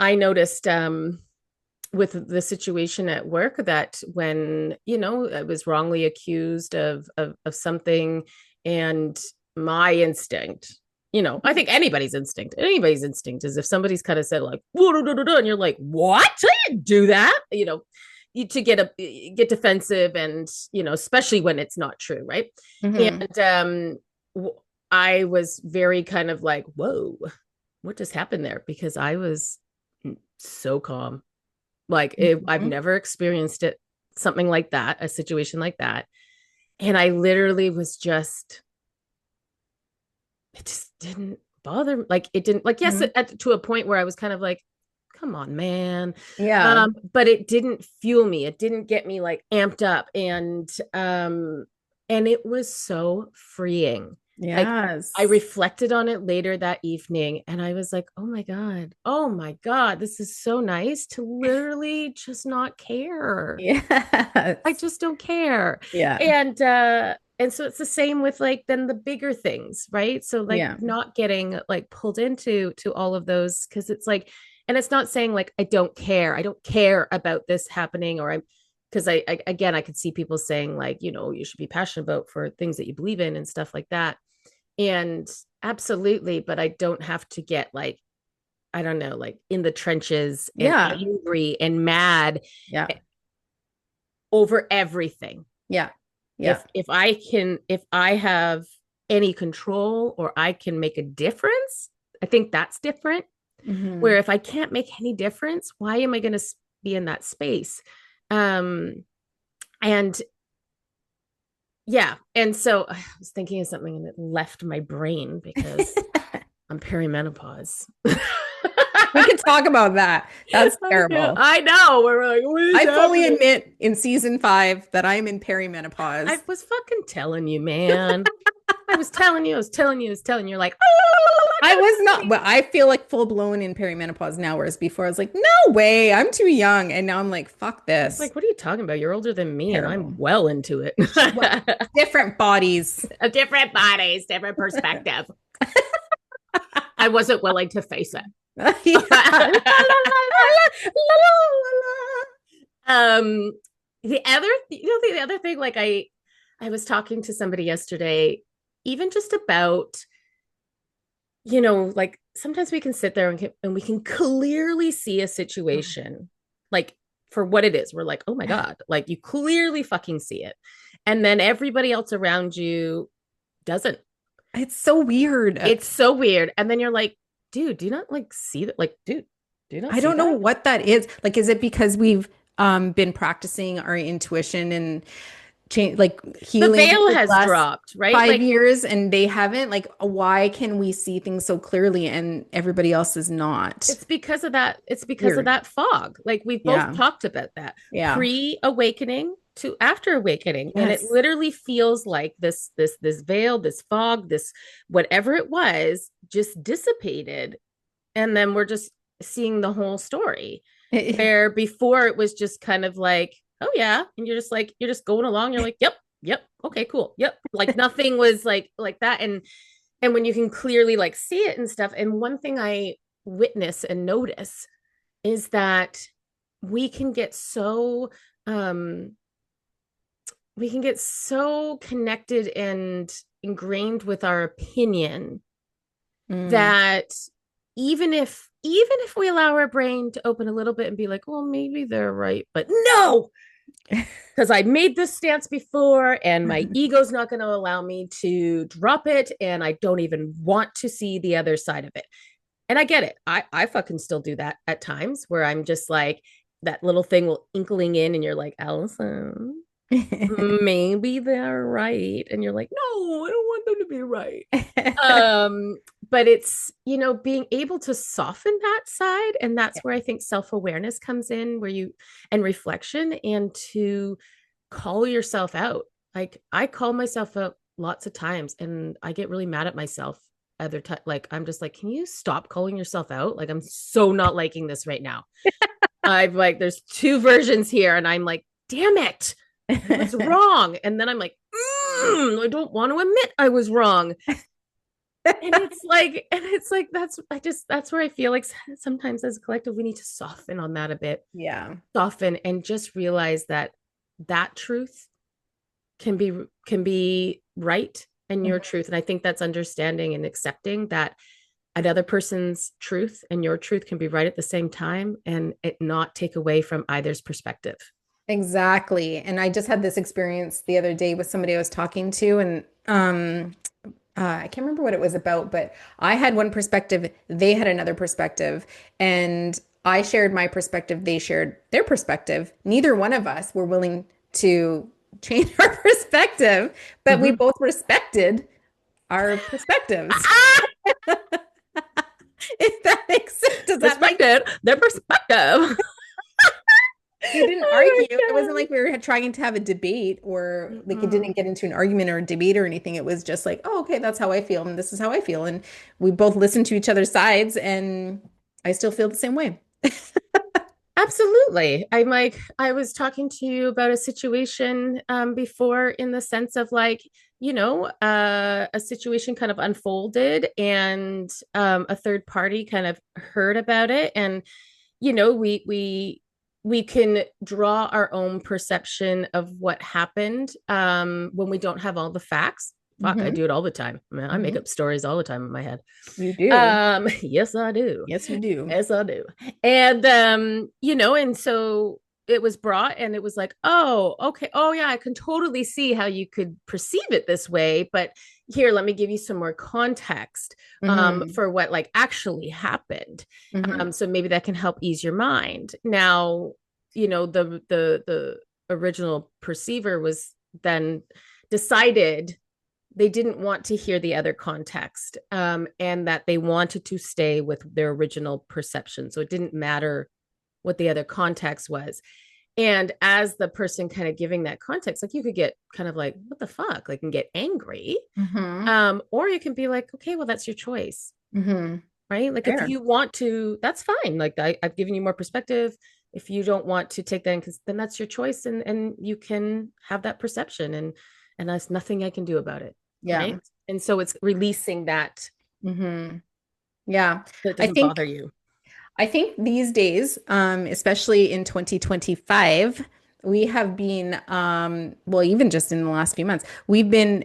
[SPEAKER 2] noticed with the situation at work that when, I was wrongly accused of something, and my instinct, I think anybody's instinct is if somebody's kind of said like, and you're like, what? I didn't do that, to get defensive, and especially when it's not true, right?
[SPEAKER 1] Hmm.
[SPEAKER 2] And I was very kind of like, whoa, what just happened there? Because I was so calm, like I've
[SPEAKER 1] Hmm.
[SPEAKER 2] never experienced it, something like that, a situation like that. And I literally was just, it just didn't bother. Like it didn't, like, yes,
[SPEAKER 1] Hmm.
[SPEAKER 2] to a point where I was kind of like, come on, man.
[SPEAKER 1] Yeah.
[SPEAKER 2] But it didn't fuel me. It didn't get me like amped up. And it was so freeing. Like I
[SPEAKER 1] Yes.
[SPEAKER 2] reflected on it later that evening and I was like, oh my God, this is so nice to literally just not care. I
[SPEAKER 1] Yes.
[SPEAKER 2] just don't care.
[SPEAKER 1] Yeah.
[SPEAKER 2] And so it's the same with like then the bigger things, right? So like
[SPEAKER 1] Yeah.
[SPEAKER 2] not getting like pulled into to all of those, because it's like, and it's not saying like I don't care about this happening, or I'm, because I again I could see people saying like, you should be passionate about for things that you believe in and stuff like that. And absolutely, but I don't have to get like, I don't know, like in the trenches and
[SPEAKER 1] Yeah.
[SPEAKER 2] angry and mad
[SPEAKER 1] Yeah.
[SPEAKER 2] over everything.
[SPEAKER 1] Yeah. Yeah.
[SPEAKER 2] If I have any control or I can make a difference, I think that's different. Where
[SPEAKER 1] Hmm.
[SPEAKER 2] if I can't make any difference, why am I going to be in that space? Um and yeah, and so I was thinking of something and it left my brain because I'm perimenopause.
[SPEAKER 1] We could talk about that. That's terrible.
[SPEAKER 2] I know. We're like, what is
[SPEAKER 1] I fully
[SPEAKER 2] happening?
[SPEAKER 1] admit in season 5 that I'm in
[SPEAKER 2] I
[SPEAKER 1] perimenopause.
[SPEAKER 2] was fucking telling you, man. I was telling you, I was telling you, I was telling you. You're like,
[SPEAKER 1] I was not, but I feel like full blown in perimenopause now, whereas before I was like, no way, I'm too young. And now I'm like, fuck
[SPEAKER 2] I was
[SPEAKER 1] this.
[SPEAKER 2] like, what are you talking about? You're older than me, and I'm
[SPEAKER 1] Terrible.
[SPEAKER 2] well into it.
[SPEAKER 1] Well, different bodies.
[SPEAKER 2] Different bodies, different perspective. I wasn't willing to face it.
[SPEAKER 1] Yeah. La, la, la, la,
[SPEAKER 2] um, the other thing, like I was talking to somebody yesterday, even just about, like sometimes we can sit there and we can clearly see a
[SPEAKER 1] la, la.
[SPEAKER 2] situation like for what it is. We're like, oh my God, like you clearly fucking see it. And then everybody else around you doesn't.
[SPEAKER 1] It's so weird.
[SPEAKER 2] It's so weird. And then you're like, dude, do you not like see that? Like, dude, do you not
[SPEAKER 1] I
[SPEAKER 2] see
[SPEAKER 1] don't know
[SPEAKER 2] that?
[SPEAKER 1] what that is. Like, is it because we've been practicing our intuition and change like
[SPEAKER 2] The
[SPEAKER 1] healing
[SPEAKER 2] veil
[SPEAKER 1] for the
[SPEAKER 2] has
[SPEAKER 1] last
[SPEAKER 2] dropped, right?
[SPEAKER 1] 5 years and they haven't? Like, why can we see things so clearly and everybody else is not?
[SPEAKER 2] It's because of that. It's because of
[SPEAKER 1] Weird.
[SPEAKER 2] that fog. Like we've both
[SPEAKER 1] Yeah.
[SPEAKER 2] talked about that
[SPEAKER 1] Yeah.
[SPEAKER 2] pre-awakening to after awakening, and it
[SPEAKER 1] Yes.
[SPEAKER 2] literally feels like this veil, this fog, this whatever it was, just dissipated, and then we're just seeing the whole story. Where before it was just kind of like, oh yeah, and you're just like you're just going along. You're like, yep, yep, okay, cool, yep. Like nothing was like that, and when you can clearly like see it and stuff. And one thing I witness and notice is that we can get so um we can get so connected and ingrained with our opinion
[SPEAKER 1] Mm.
[SPEAKER 2] that even if we allow our brain to open a little bit and be like, well, maybe they're right, but no, because I made this stance before and my ego's not going to allow me to drop it. And I don't even want to see the other side of it. And I get it. I fucking still do that at times where I'm just like, that little thing will inkling in and you're like, Allison, maybe they're right. And you're like, no, I don't want them to be right. But it's, being able to soften that side. And that's where I think self-awareness comes in, where you and reflection, and to call yourself out. Like I call myself out lots of times and I get really mad at myself other time. Like I'm just like, can you stop calling yourself out? Like I'm so not liking this right now. I'm like, there's two versions here, and I'm like, damn it, I was wrong. And then I'm like, I don't want to admit I was wrong. And it's like that's where I feel like sometimes as a collective we need to soften on that a bit.
[SPEAKER 1] Yeah.
[SPEAKER 2] Soften and just realize that that truth can be right and your truth. And I think that's understanding and accepting that another person's truth and your truth can be right at the same time, and it not take away from either's perspective.
[SPEAKER 1] Exactly. And I just had this experience the other day with somebody I was talking to, and I can't remember what it was about, but I had one perspective, they had another perspective, and I shared my perspective, they shared their perspective. Neither one of us were willing to change our perspective, but we
[SPEAKER 2] Mm-hmm.
[SPEAKER 1] both respected our perspectives. If that makes sense. Does that make
[SPEAKER 2] Respected their perspective.
[SPEAKER 1] We didn't
[SPEAKER 2] Oh
[SPEAKER 1] argue. It wasn't like we were trying to have a debate, or
[SPEAKER 2] my
[SPEAKER 1] like it
[SPEAKER 2] God.
[SPEAKER 1] didn't get into an argument or a debate or anything. It was just like, oh, okay, that's how I feel, and this is how I feel. And we both listened to each other's sides, and I still feel the same way.
[SPEAKER 2] Absolutely. I was talking to you about a situation before, in the sense of like, a situation kind of unfolded, and a third party kind of heard about it. And, we can draw our own perception of what happened when we don't have all the facts. Fuck, I
[SPEAKER 1] Hmm.
[SPEAKER 2] do it all the time. I mean, I make
[SPEAKER 1] Hmm.
[SPEAKER 2] up stories all the time in my head.
[SPEAKER 1] You do.
[SPEAKER 2] Yes, I do.
[SPEAKER 1] Yes, you do.
[SPEAKER 2] Yes, I do. And and so it was brought, and it was like, oh, okay. Oh yeah, I can totally see how you could perceive it this way, but here, let me give you some more context
[SPEAKER 1] Hmm.
[SPEAKER 2] for what like actually happened.
[SPEAKER 1] Hmm.
[SPEAKER 2] So maybe that can help ease your mind. Now, the original perceiver was then decided they didn't want to hear the other context, and that they wanted to stay with their original perception. So it didn't matter what the other context was. And as the person kind of giving that context, like you could get kind of like, what the fuck? Like, and get angry.
[SPEAKER 1] Hmm.
[SPEAKER 2] Or you can be like, okay, well, that's your choice.
[SPEAKER 1] Hmm.
[SPEAKER 2] Right. Like if
[SPEAKER 1] Fair.
[SPEAKER 2] you want to, that's fine. Like I've given you more perspective. If you don't want to take that in, because then that's your choice, and you can have that perception, and there's nothing I can do about it. Right.
[SPEAKER 1] Yeah.
[SPEAKER 2] And so it's releasing that
[SPEAKER 1] Hmm. Yeah.
[SPEAKER 2] so it
[SPEAKER 1] I
[SPEAKER 2] doesn't
[SPEAKER 1] think
[SPEAKER 2] bother you.
[SPEAKER 1] I think these days, especially in 2025, we have been, well, even just in the last few months, we've been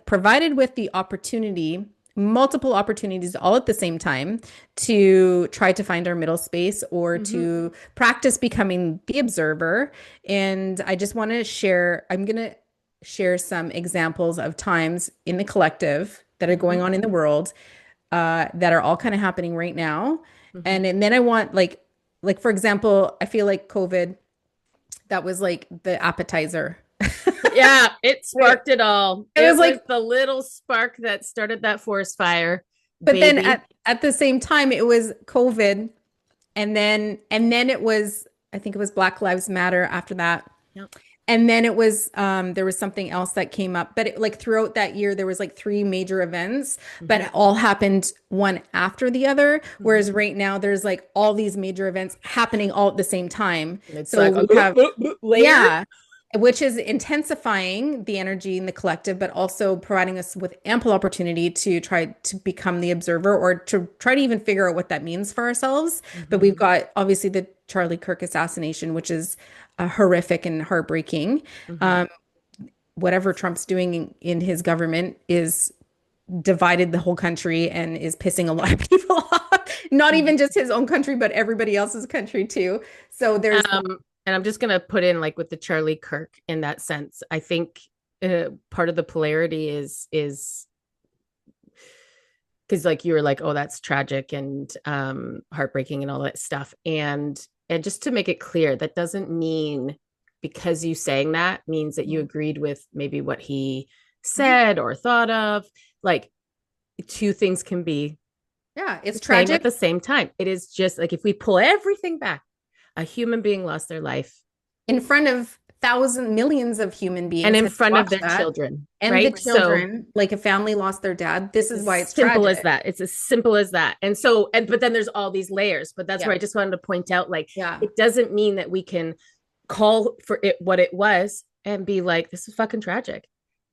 [SPEAKER 1] provided with the opportunity, multiple opportunities all at the same time, to try to find our middle space or
[SPEAKER 2] Mm-hmm.
[SPEAKER 1] to practice becoming the observer. And I just want to share, I'm going to share some examples of times in the collective that are
[SPEAKER 2] Mm-hmm.
[SPEAKER 1] going on in the world, that are all kind of happening right now.
[SPEAKER 2] Mm-hmm.
[SPEAKER 1] And then I want like for example, I feel like COVID, that was like the appetizer.
[SPEAKER 2] Yeah, it
[SPEAKER 1] It
[SPEAKER 2] sparked it all.
[SPEAKER 1] was
[SPEAKER 2] It was
[SPEAKER 1] like,
[SPEAKER 2] the little spark that started that forest fire,
[SPEAKER 1] but then
[SPEAKER 2] baby.
[SPEAKER 1] at the same time, it was COVID, and then it was, I think it was Black Lives Matter after that.
[SPEAKER 2] Yep.
[SPEAKER 1] And then it was there was something else that came up, but like throughout that year there was like three major events, but
[SPEAKER 2] Mm-hmm.
[SPEAKER 1] it all happened one after the other.
[SPEAKER 2] Mm-hmm.
[SPEAKER 1] Whereas right now there's like all these major events happening all at the same time.
[SPEAKER 2] It's
[SPEAKER 1] So
[SPEAKER 2] like
[SPEAKER 1] we have,
[SPEAKER 2] layered.
[SPEAKER 1] yeah, which is intensifying the energy in the collective, but also providing us with ample opportunity to try to become the observer, or to try to even figure out what that means for ourselves. But we've
[SPEAKER 2] Mm-hmm.
[SPEAKER 1] got obviously the Charlie Kirk assassination, which is horrific and heartbreaking.
[SPEAKER 2] Mm-hmm.
[SPEAKER 1] Whatever Trump's doing in his government is divided the whole country and is pissing a lot of people off. Not even just his own country, but everybody else's country too. So there's that.
[SPEAKER 2] And I'm just gonna put in like with the Charlie Kirk in that sense. I think part of the polarity is because like you were like, oh, that's tragic and heartbreaking and all that stuff. And just to make it clear, that doesn't mean because you saying that means that you agreed with maybe what he said or thought of. Like two things can be
[SPEAKER 1] Yeah, it's
[SPEAKER 2] the same at
[SPEAKER 1] tragic
[SPEAKER 2] the same time. It is just like if we pull everything back, a human being lost their life
[SPEAKER 1] in front of thousands, millions of human
[SPEAKER 2] and
[SPEAKER 1] beings
[SPEAKER 2] in
[SPEAKER 1] had
[SPEAKER 2] front of
[SPEAKER 1] watched
[SPEAKER 2] their
[SPEAKER 1] that.
[SPEAKER 2] children,
[SPEAKER 1] And the
[SPEAKER 2] right? So
[SPEAKER 1] children, like a family lost their dad. This
[SPEAKER 2] it's
[SPEAKER 1] is
[SPEAKER 2] as
[SPEAKER 1] why it's
[SPEAKER 2] simple as
[SPEAKER 1] tragic.
[SPEAKER 2] that. It's as simple as that. And so, and but then there's all these layers. But that's
[SPEAKER 1] Yeah.
[SPEAKER 2] where I just wanted to point out, like,
[SPEAKER 1] Yeah.
[SPEAKER 2] it doesn't mean that we can call for it what it was and be like, this is fucking tragic.
[SPEAKER 1] It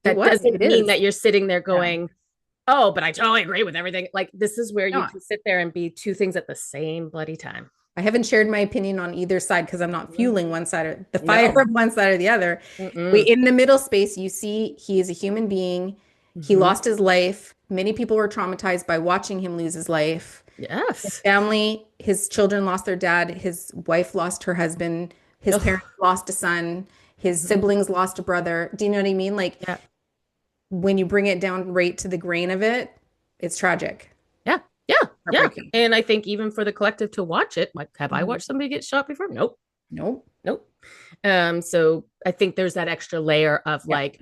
[SPEAKER 2] That
[SPEAKER 1] was.
[SPEAKER 2] doesn't
[SPEAKER 1] It
[SPEAKER 2] mean
[SPEAKER 1] is.
[SPEAKER 2] that you're sitting there
[SPEAKER 1] Yeah.
[SPEAKER 2] going, oh, but I totally agree with everything. Like, this is where you
[SPEAKER 1] No,
[SPEAKER 2] can sit there and be two things at the same bloody time.
[SPEAKER 1] I haven't shared my opinion on either side because I'm not
[SPEAKER 2] Mhm.
[SPEAKER 1] fueling one side or the fire
[SPEAKER 2] No.
[SPEAKER 1] of one side or the other. We
[SPEAKER 2] Mm-mm.
[SPEAKER 1] in the middle space, you see he is a human being. He
[SPEAKER 2] Mm-hmm.
[SPEAKER 1] lost his life. Many people were traumatized by watching him lose his life. His
[SPEAKER 2] Yes.
[SPEAKER 1] family, his children lost their dad, his wife lost her husband, his
[SPEAKER 2] Ugh.
[SPEAKER 1] parents lost a son, his
[SPEAKER 2] Mhm.
[SPEAKER 1] siblings lost a brother. Do you know what I mean? Like
[SPEAKER 2] Yeah.
[SPEAKER 1] when you bring it down right to the grain of it, it's tragic,
[SPEAKER 2] Yeah. Yeah. Yeah.
[SPEAKER 1] heartbreaking.
[SPEAKER 2] And I think even for the collective to watch it, like, have I
[SPEAKER 1] Mhm.
[SPEAKER 2] watched somebody get shot before? Nope.
[SPEAKER 1] Nope.
[SPEAKER 2] Nope. So I think there's that extra layer of
[SPEAKER 1] Yeah.
[SPEAKER 2] like,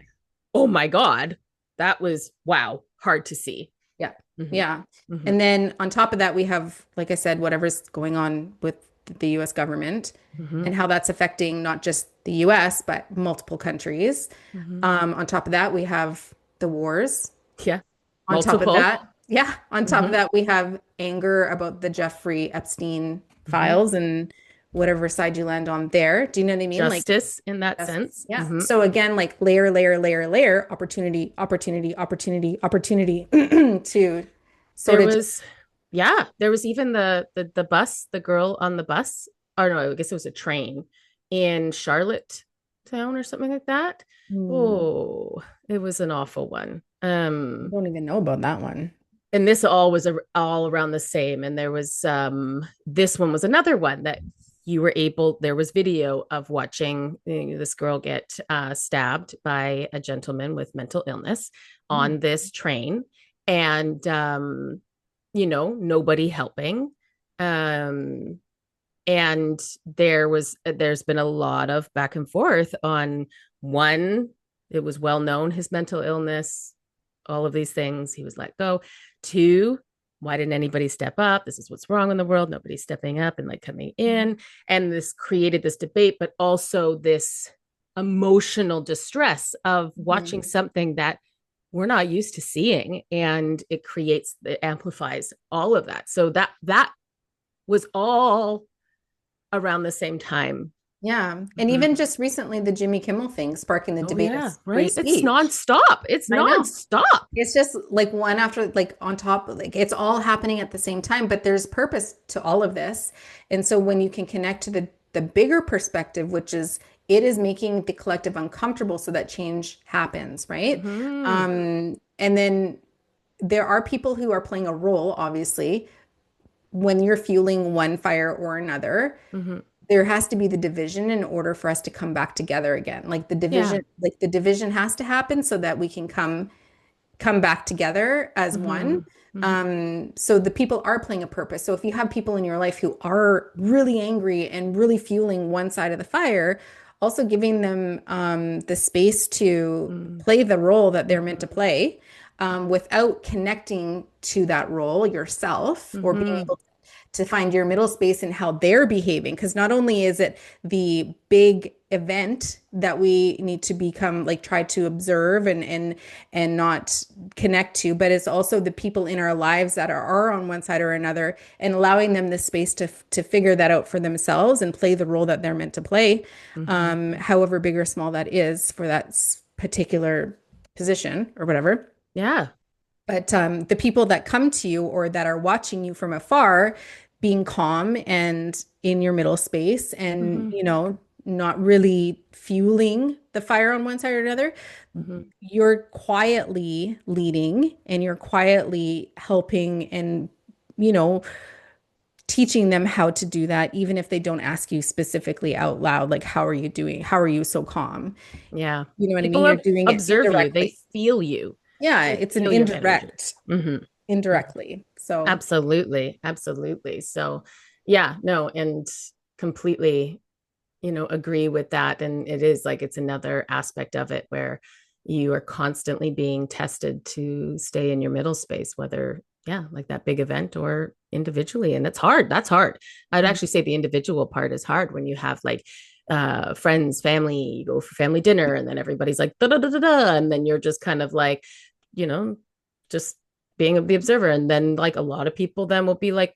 [SPEAKER 2] oh my God, that was wow, hard to see.
[SPEAKER 1] Yeah.
[SPEAKER 2] Mm-hmm.
[SPEAKER 1] Yeah.
[SPEAKER 2] Mm-hmm.
[SPEAKER 1] And then on top of that, we have, like I said, whatever's going on with the US government
[SPEAKER 2] Mm-hmm.
[SPEAKER 1] and how that's affecting not just the US, but multiple countries.
[SPEAKER 2] Mm-hmm.
[SPEAKER 1] On top of that, we have the wars.
[SPEAKER 2] Yeah.
[SPEAKER 1] On top of
[SPEAKER 2] Multiple.
[SPEAKER 1] that, yeah, on top of
[SPEAKER 2] Mm-hmm.
[SPEAKER 1] that, we have anger about the Jeffrey Epstein
[SPEAKER 2] Mm-hmm.
[SPEAKER 1] files and whatever side you land on there. Do you know what I mean? Like,
[SPEAKER 2] Justice in that
[SPEAKER 1] justice.
[SPEAKER 2] sense.
[SPEAKER 1] Yeah.
[SPEAKER 2] Mm-hmm.
[SPEAKER 1] So again, like layer, layer, layer, layer, opportunity, opportunity, opportunity, opportunity to sort
[SPEAKER 2] There
[SPEAKER 1] of just,
[SPEAKER 2] was, yeah, there was even the bus, the girl on the bus, or no, I guess it was a train in Charlottetown or something like that. Oh, it was an awful one.
[SPEAKER 1] I don't even know about that one.
[SPEAKER 2] And this all was all around the same. And there was this one was another one that you were able, there was video of watching this girl get stabbed by a gentleman with mental illness
[SPEAKER 1] Mm.
[SPEAKER 2] on this train. And nobody helping. Um, and there's been a lot of back and forth on one, it was well known his mental illness, all of these things, he was let go. Two, why didn't anybody step up? This is what's wrong in the world, nobody's stepping up and like coming in. And this created this debate, but also this emotional distress of watching
[SPEAKER 1] Mhm.
[SPEAKER 2] something that we're not used to seeing, and it amplifies all of that. So that was all around the same time.
[SPEAKER 1] Yeah. And
[SPEAKER 2] Mm-hmm.
[SPEAKER 1] even just recently, the Jimmy Kimmel thing sparking the
[SPEAKER 2] Oh
[SPEAKER 1] debate of
[SPEAKER 2] yeah,
[SPEAKER 1] free
[SPEAKER 2] right. It's
[SPEAKER 1] speech.
[SPEAKER 2] nonstop. It's
[SPEAKER 1] I know.
[SPEAKER 2] nonstop.
[SPEAKER 1] It's just like one after like on top, like it's all happening at the same time, but there's purpose to all of this. And so when you can connect to the bigger perspective, which is it is making the collective uncomfortable so that change happens, right?
[SPEAKER 2] Mm-hmm.
[SPEAKER 1] And then there are people who are playing a role, obviously, when you're fueling one fire or another.
[SPEAKER 2] Mm-hmm.
[SPEAKER 1] There has to be the division in order for us to come back together again.
[SPEAKER 2] Yeah.
[SPEAKER 1] Like the division has to happen so that we can come back together as
[SPEAKER 2] Mm-hmm.
[SPEAKER 1] one.
[SPEAKER 2] Mm-hmm.
[SPEAKER 1] So the people are playing a purpose. So if you have people in your life who are really angry and really fueling one side of the fire, also giving them the space to play the role that they're meant to
[SPEAKER 2] Mm-hmm.
[SPEAKER 1] play without connecting to that role yourself or being
[SPEAKER 2] Mm-hmm.
[SPEAKER 1] able to find your middle space in how they're behaving. Because not only is it the big event that we need to become like try to observe and not connect to, but it's also the people in our lives that are on one side or another and allowing them the space to figure that out for themselves and play the role that they're meant to play,
[SPEAKER 2] Mm-hmm.
[SPEAKER 1] however big or small that is for that particular position or whatever.
[SPEAKER 2] Yeah.
[SPEAKER 1] But the people that come to you or that are watching you from afar, being calm and in your middle space and,
[SPEAKER 2] Mm-hmm.
[SPEAKER 1] not really fueling the fire on one side or another,
[SPEAKER 2] Mm-hmm.
[SPEAKER 1] you're quietly leading and you're quietly helping and, you know, teaching them how to do that, even if they don't ask you specifically out loud, like, how are you doing? How are you so calm?
[SPEAKER 2] Yeah.
[SPEAKER 1] You know what I mean?
[SPEAKER 2] People
[SPEAKER 1] You're doing it
[SPEAKER 2] observe you. They
[SPEAKER 1] indirectly.
[SPEAKER 2] feel you.
[SPEAKER 1] Yeah,
[SPEAKER 2] They
[SPEAKER 1] it's an
[SPEAKER 2] feel your energy.
[SPEAKER 1] indirect,
[SPEAKER 2] Mm-hmm.
[SPEAKER 1] indirectly. So,
[SPEAKER 2] Absolutely. Absolutely. So, yeah, no, and completely, agree with that. And it is like it's another aspect of it where you are constantly being tested to stay in your middle space, whether, yeah, like that big event or individually. And that's hard. That's hard. I'd actually say the individual part is hard when you have like friends, family, you go for family dinner, and then everybody's like da da da da da, and then you're just kind of like, you know, just being the observer. And then like a lot of people then will be like,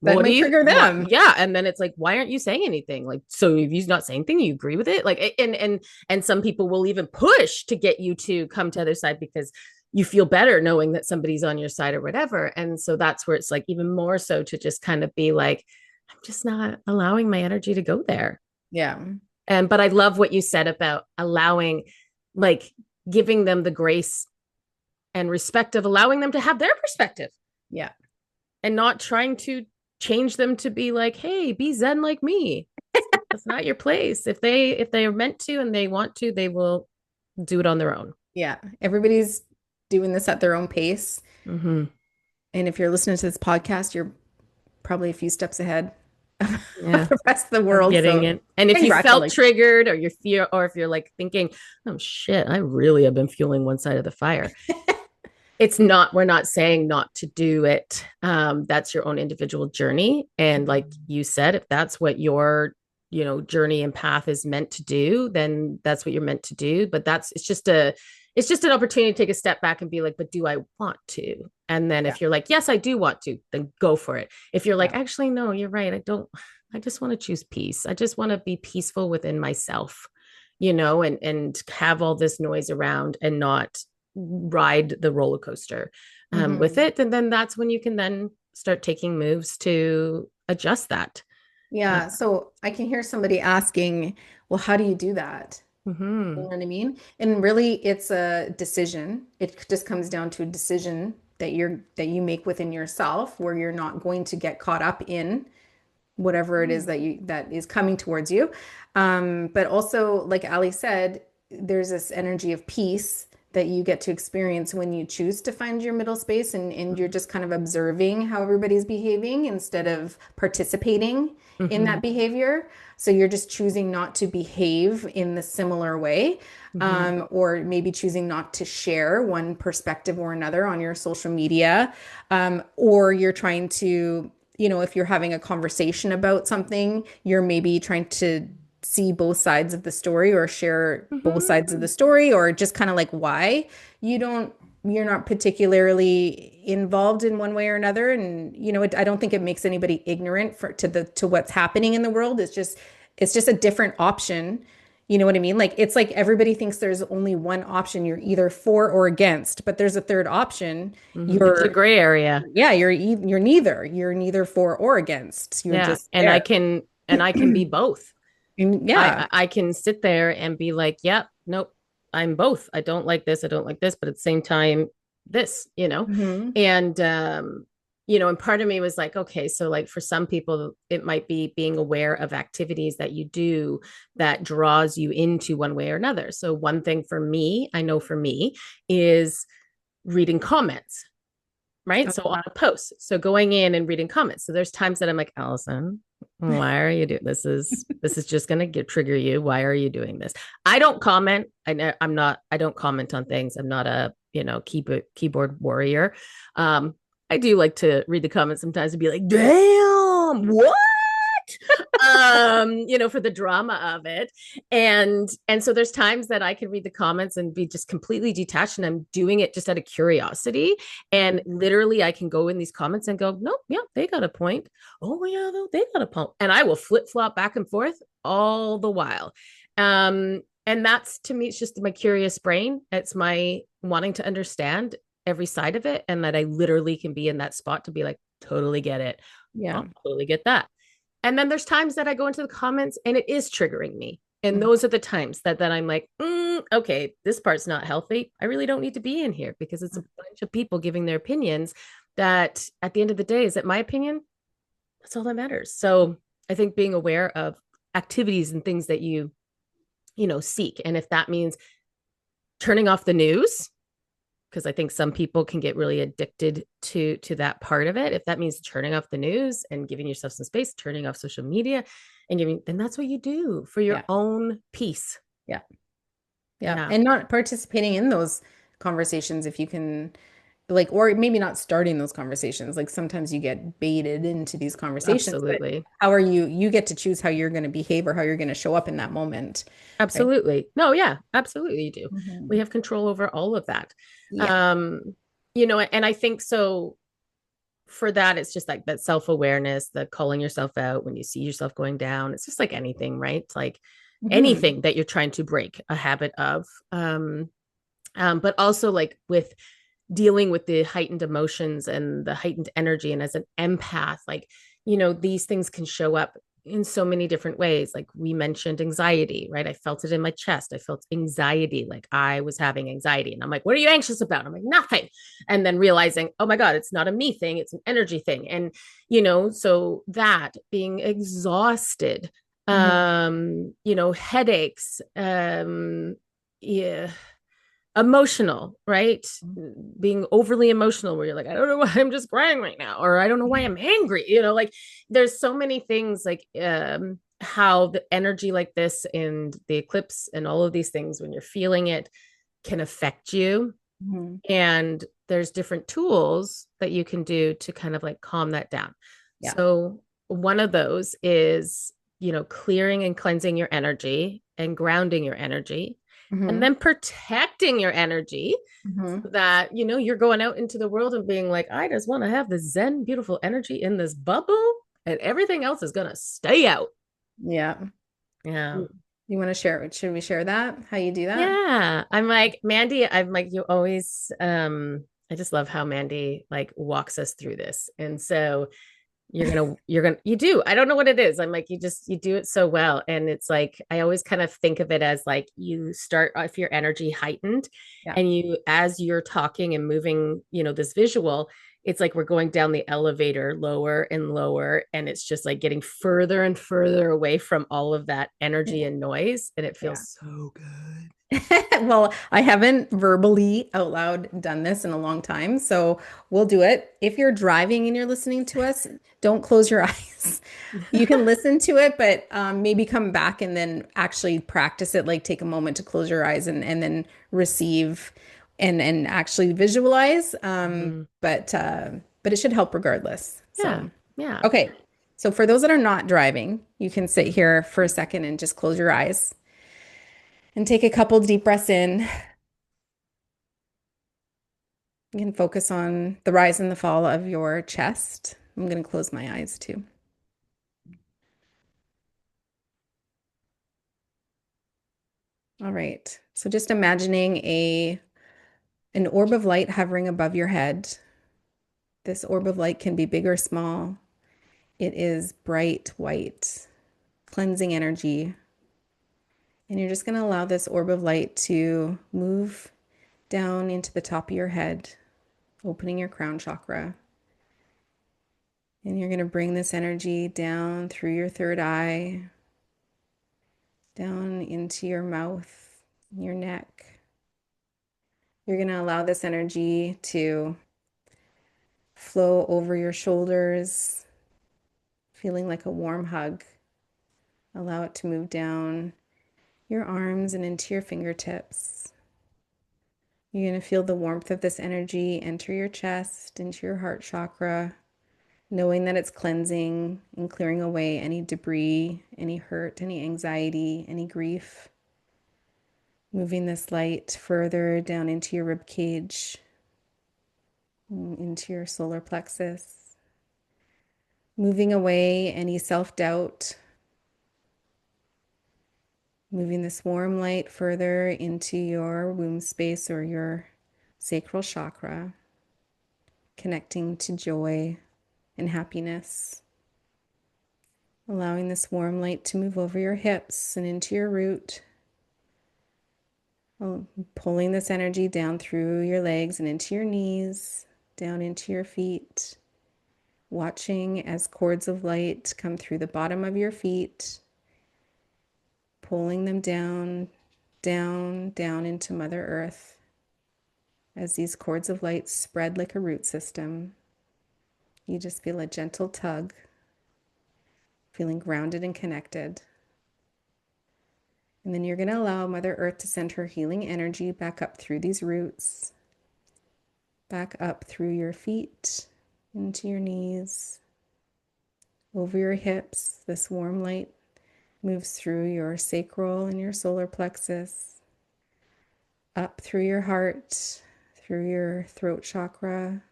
[SPEAKER 1] that
[SPEAKER 2] what do
[SPEAKER 1] might
[SPEAKER 2] you
[SPEAKER 1] trigger
[SPEAKER 2] what
[SPEAKER 1] them.
[SPEAKER 2] yeah, and then it's like, why aren't you saying anything? Like, so if you're not saying anything, you agree with it, like, and some people will even push to get you to come to other side because you feel better knowing that somebody's on your side or whatever. And so that's where it's like even more so to just kind of be like, I'm just not allowing my energy to go there.
[SPEAKER 1] Yeah.
[SPEAKER 2] And but I love what you said about allowing, like, giving them the grace and respect of allowing them to have their perspective
[SPEAKER 1] Yeah.
[SPEAKER 2] and not trying to change them to be like, hey, be zen like me. That's not your place. If they are meant to and they want to, they will do it on their own.
[SPEAKER 1] Yeah. Everybody's doing this at their own pace.
[SPEAKER 2] Mm-hmm.
[SPEAKER 1] And if you're listening to this podcast, you're probably a few steps ahead of
[SPEAKER 2] Yeah,
[SPEAKER 1] the rest of the
[SPEAKER 2] I'm
[SPEAKER 1] world.
[SPEAKER 2] getting
[SPEAKER 1] So
[SPEAKER 2] it. And if you felt
[SPEAKER 1] congratulations.
[SPEAKER 2] triggered or you fear, or if you're like thinking, oh shit, I really have been fueling one side of the fire. It's not, we're not saying not to do it. That's your own individual journey. And like you said, if that's what your, journey and path is meant to do, then that's what you're meant to do. But it's just an opportunity to take a step back and be like, but do I want to? And then
[SPEAKER 1] Yeah.
[SPEAKER 2] if you're like, yes, I do want to, then go for it. If you're like,
[SPEAKER 1] Yeah.
[SPEAKER 2] actually, no, you're right. I just want to choose peace. I just want to be peaceful within myself, and have all this noise around and not ride the roller coaster with
[SPEAKER 1] Hmm.
[SPEAKER 2] it. And then that's when you can then start taking moves to adjust that.
[SPEAKER 1] Yeah. So I can hear somebody asking, well, how do you do that? You know
[SPEAKER 2] Mm-hmm.
[SPEAKER 1] what I mean? And really, it's a decision. It just comes down to a decision that you make within yourself, where you're not going to get caught up in whatever it is that is coming towards you. But also, like Ali said, there's this energy of peace that you get to experience when you choose to find your middle space and you're just kind of observing how everybody's behaving instead of participating in
[SPEAKER 2] Mm-hmm.
[SPEAKER 1] that behavior. So you're just choosing not to behave in the similar way,
[SPEAKER 2] Mm-hmm.
[SPEAKER 1] or maybe choosing not to share one perspective or another on your social media, or you're trying to, if you're having a conversation about something, you're maybe trying to see both sides of the story or share both
[SPEAKER 2] Mm-hmm.
[SPEAKER 1] sides of the story, or just kind of like why you don't you're not particularly involved in one way or another. And I don't think it makes anybody ignorant to what's happening in the world. It's just a different option. You know what I mean? Like, it's like everybody thinks there's only one option. You're either for or against, but there's a third option.
[SPEAKER 2] Mm-hmm. It's a
[SPEAKER 1] You're
[SPEAKER 2] gray area.
[SPEAKER 1] Yeah, you're neither. You're neither for or against. You're
[SPEAKER 2] Yeah.
[SPEAKER 1] just
[SPEAKER 2] And I
[SPEAKER 1] there.
[SPEAKER 2] can and I can be both.
[SPEAKER 1] And
[SPEAKER 2] I
[SPEAKER 1] yeah.
[SPEAKER 2] I can sit there and be like, yep, nope, I'm both. I don't like this, I don't like this, but at the same time, this.
[SPEAKER 1] Hmm.
[SPEAKER 2] And and part of me was like, okay, so like for some people, it might be being aware of activities that you do that draws you into one way or another. So one thing for me, I know for me, is reading comments, right? So on a post. So going in and reading comments. So there's times that I'm like, Allison, why are you doing this is just gonna trigger you. Why are you doing this? I don't comment. I don't comment on things. I'm not a keyboard warrior. I do like to read the comments sometimes and be like, damn, what? For the drama of it. And so there's times that I can read the comments and be just completely detached, and I'm doing it just out of curiosity. And literally I can go in these comments and go, nope, yeah, they got a point. Oh yeah, they got a point. And I will flip-flop back and forth all the while. And that's, to me, it's just my curious brain. It's my wanting to understand every side of it, and that I literally can be in that spot to be like, totally get it.
[SPEAKER 1] Yeah.
[SPEAKER 2] I'll totally get that. And then there's times that I go into the comments and it is triggering me. And
[SPEAKER 1] Mhm.
[SPEAKER 2] those are the times that I'm like, okay, this part's not healthy. I really don't need to be in here because it's a bunch of people giving their opinions that at the end of the day, is it my opinion? That's all that matters. So I think being aware of activities and things that you seek. And if that means turning off the news, because I think some people can get really addicted to that part of it. If that means turning off the news and giving yourself some space, turning off social media and giving, then that's what you do for your
[SPEAKER 1] Yeah.
[SPEAKER 2] own peace.
[SPEAKER 1] Yeah. Yeah.
[SPEAKER 2] Yeah,
[SPEAKER 1] And not participating in those conversations if you can, like, or maybe not starting those conversations. Like sometimes you get baited into these conversations, but
[SPEAKER 2] absolutely.
[SPEAKER 1] how are you get to choose how you're going to behave or how you're going to show up in that moment, right?
[SPEAKER 2] Absolutely. No, yeah, absolutely you do. We
[SPEAKER 1] Mhm.
[SPEAKER 2] have control over all of that.
[SPEAKER 1] Yeah.
[SPEAKER 2] Um, and I think so for that, it's just like that self-awareness, the calling yourself out when you see yourself going down. It's just like anything, right? It's like
[SPEAKER 1] Hmm.
[SPEAKER 2] anything that you're trying to break a habit of. But also like with dealing with the heightened emotions and the heightened energy. And as an empath, like, these things can show up in so many different ways. Like we mentioned anxiety, right? I felt it in my chest. I felt anxiety, like I was having anxiety. And I'm like, what are you anxious about? I'm like, nothing. And then realizing, oh my God, it's not a me thing, it's an energy thing. And, so that being exhausted,
[SPEAKER 1] Hmm.
[SPEAKER 2] headaches, yeah, emotional, right? Being overly emotional where you're like, I don't know why I'm just crying right now, or I don't know why I'm angry. Like there's so many things like how the energy like this and the eclipse and all of these things when you're feeling it can affect you.
[SPEAKER 1] Hmm.
[SPEAKER 2] And there's different tools that you can do to kind of like calm that down.
[SPEAKER 1] Yeah.
[SPEAKER 2] So one of those is, clearing and cleansing your energy and grounding your energy and
[SPEAKER 1] Hmm.
[SPEAKER 2] then protecting your energy
[SPEAKER 1] Hmm.
[SPEAKER 2] so that, you're going out into the world and being like, I just want to have the Zen, beautiful energy in this bubble and everything else is going to stay out.
[SPEAKER 1] Yeah.
[SPEAKER 2] Yeah.
[SPEAKER 1] You want to share it? Should we share that? How you do that?
[SPEAKER 2] Yeah. I'm like, Mandy, I'm like, you always, I just love how Mandy like walks us through this. And so you do. I don't know what it is. I'm like, you do it so well. And it's like, I always kind of think of it as like you start off your energy heightened
[SPEAKER 1] Yeah.
[SPEAKER 2] and as you're talking and moving, this visual, it's like we're going down the elevator lower and lower. And it's just like getting further and further away from all of that energy
[SPEAKER 1] Yeah.
[SPEAKER 2] and noise. And it
[SPEAKER 1] Yeah.
[SPEAKER 2] feels so good.
[SPEAKER 1] Well, I haven't verbally out loud done this in a long time, so we'll do it. If you're driving and you're listening to us, don't close your eyes. You can listen to it, but maybe come back and then actually practice it. Like take a moment to close your eyes and then receive and actually visualize.
[SPEAKER 2] Mhm.
[SPEAKER 1] But it should help regardless.
[SPEAKER 2] Yeah.
[SPEAKER 1] So,
[SPEAKER 2] Yeah.
[SPEAKER 1] okay. So for those that are not driving, you can sit
[SPEAKER 2] Mhm.
[SPEAKER 1] here for a second and just close your eyes and take a couple deep breaths in. You can focus on the rise and the fall of your chest. I'm going to close my eyes too. All right. So just imagining a an orb of light hovering above your head. This orb of light can be big or small. It is bright white, cleansing energy. And you're just going to allow this orb of light to move down into the top of your head, opening your crown chakra. And you're going to bring this energy down through your third eye, down into your mouth, your neck. You're going to allow this energy to flow over your shoulders, feeling like a warm hug. Allow it to move down your arms and into your fingertips. You're going to feel the warmth of this energy enter your chest, into your heart chakra, knowing that it's cleansing and clearing away any debris, any hurt, any anxiety, any grief. Moving this light further down into your rib cage, into your solar plexus, moving away any self doubt, moving this warm light further into your womb space or your sacral chakra, connecting to joy and happiness. Allowing this warm light to move over your hips and into your root, pulling this energy down through your legs and into your knees, down into your feet, watching as cords of light come through the bottom of your feet, pulling them down, down, down into Mother Earth as these cords of light spread like a root system. You just feel a gentle tug, feeling grounded and connected. And then you're going to allow Mother Earth to send her healing energy back up through these roots, back up through your feet, into your knees, over your hips. This warm light moves through your sacral and your solar plexus, up through your heart, through your throat chakra,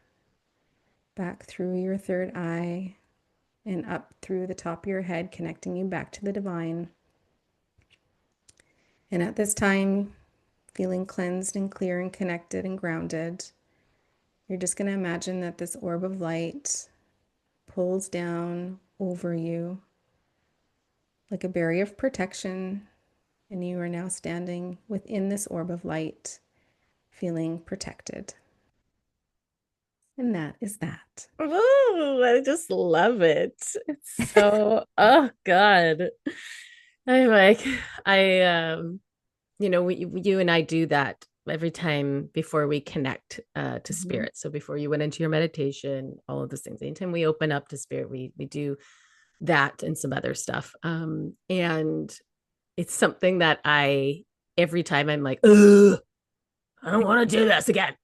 [SPEAKER 1] back through your third eye, and up through the top of your head, connecting you back to the divine. And at this time, feeling cleansed and clear and connected and grounded, you're just going to imagine that this orb of light pulls down over you like a barrier of protection, and you are now standing within this orb of light, feeling protected. And that is that.
[SPEAKER 2] Oh, I just love it. It's so, oh God. I'm like, you and I do that every time before we connect to spirit. So before you went into your meditation, all of those things. Anytime we open up to spirit, we do that and some other stuff. And it's something that every time I'm like, ugh, I don't want to do this again.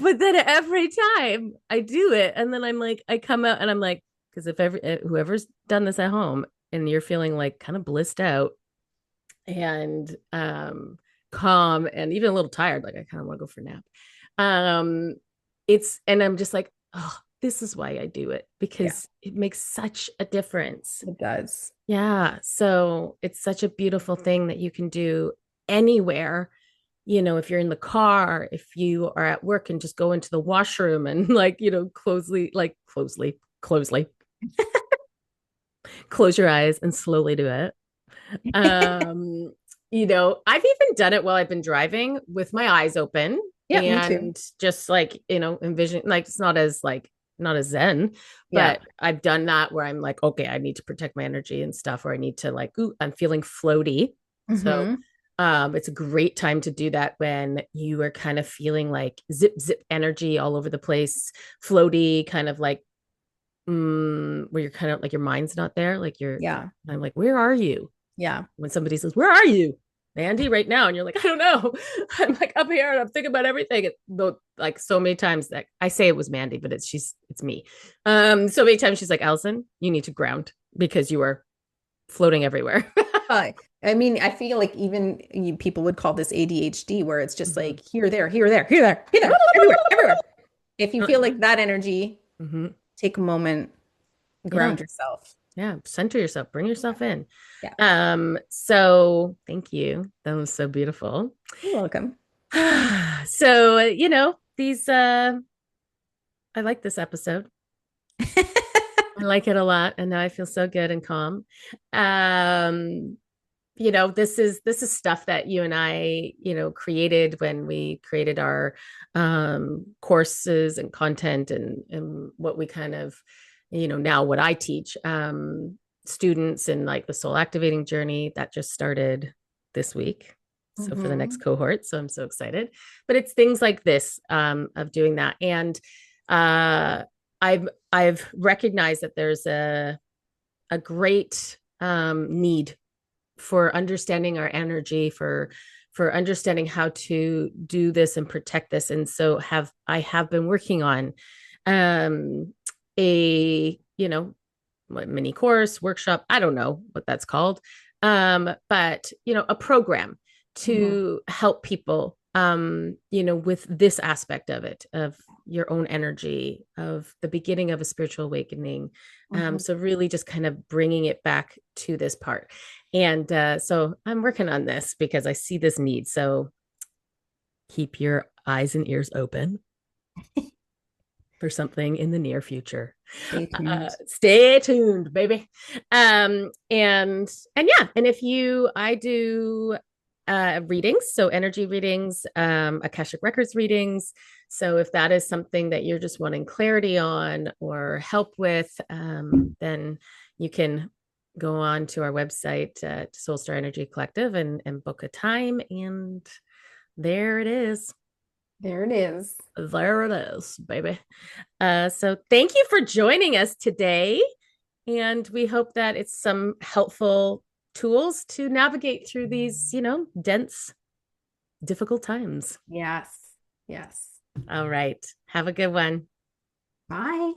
[SPEAKER 2] But then every time I do it, and then I'm like, I come out and I'm like, because if whoever's done this at home and you're feeling like kind of blissed out and calm and even a little tired, like I kind of want to go for a nap. And I'm just like, oh, this is why I do it, because it makes such a difference.
[SPEAKER 1] It does.
[SPEAKER 2] Yeah. So it's such a beautiful thing that you can do anywhere. If you're in the car, if you are at work and just go into the washroom and closely, close your eyes and slowly do it. I've even done it while I've been driving with my eyes open
[SPEAKER 1] Yeah, me too.
[SPEAKER 2] and just envision, like it's not as zen,
[SPEAKER 1] Yeah.
[SPEAKER 2] but I've done that where I'm like, okay, I need to protect my energy and stuff, or I need to I'm feeling floaty. So it's a great time to do that when you are kind of feeling like zip energy all over the place, floaty, kind of like where you're kind of like your mind's not there, like I'm like, where are you?
[SPEAKER 1] Yeah.
[SPEAKER 2] When somebody says, where are you, Mandy, right now? And you're like, I don't know. I'm like up here and I'm thinking about everything. Though, like so many times that I say it was Mandy, but it's me. So many times she's like, Allison, you need to ground because you are floating everywhere.
[SPEAKER 1] I mean, I feel like even people would call this ADHD, where it's just like here, there, here, there, here, there, here, there, everywhere, everywhere. If you feel like that energy, take a moment, ground yourself.
[SPEAKER 2] Yeah, center yourself, bring yourself in.
[SPEAKER 1] Yeah.
[SPEAKER 2] So thank you. That was so beautiful.
[SPEAKER 1] You're welcome.
[SPEAKER 2] So, these I like this episode. I like it a lot, and now I feel so good and calm. This is stuff that you and I, created when we created our courses and content and what we kind of, now what I teach students in like the soul activating journey that just started this week. So for the next cohort. So I'm so excited. But it's things like this of doing that. And I've recognized that there's a great need for understanding our energy, for understanding how to do this and protect this. And so I have been working on a mini course, workshop, I don't know what that's called, but a program to help people with this aspect of it, of your own energy, of the beginning of a spiritual awakening. So really just kind of bringing it back to this part. And so I'm working on this because I see this need. So keep your eyes and ears open for something in the near future. Stay tuned, baby. And yeah, and I do readings, so energy readings, Akashic Records readings, So if that is something that you're just wanting clarity on or help with, then you can go on to our website, Soul Star Energy Collective, and book a time. And there it is.
[SPEAKER 1] There it is.
[SPEAKER 2] There it is, baby. So thank you for joining us today. And we hope that it's some helpful tools to navigate through these, dense, difficult times.
[SPEAKER 1] Yes. Yes.
[SPEAKER 2] All right. Have a good one.
[SPEAKER 1] Bye.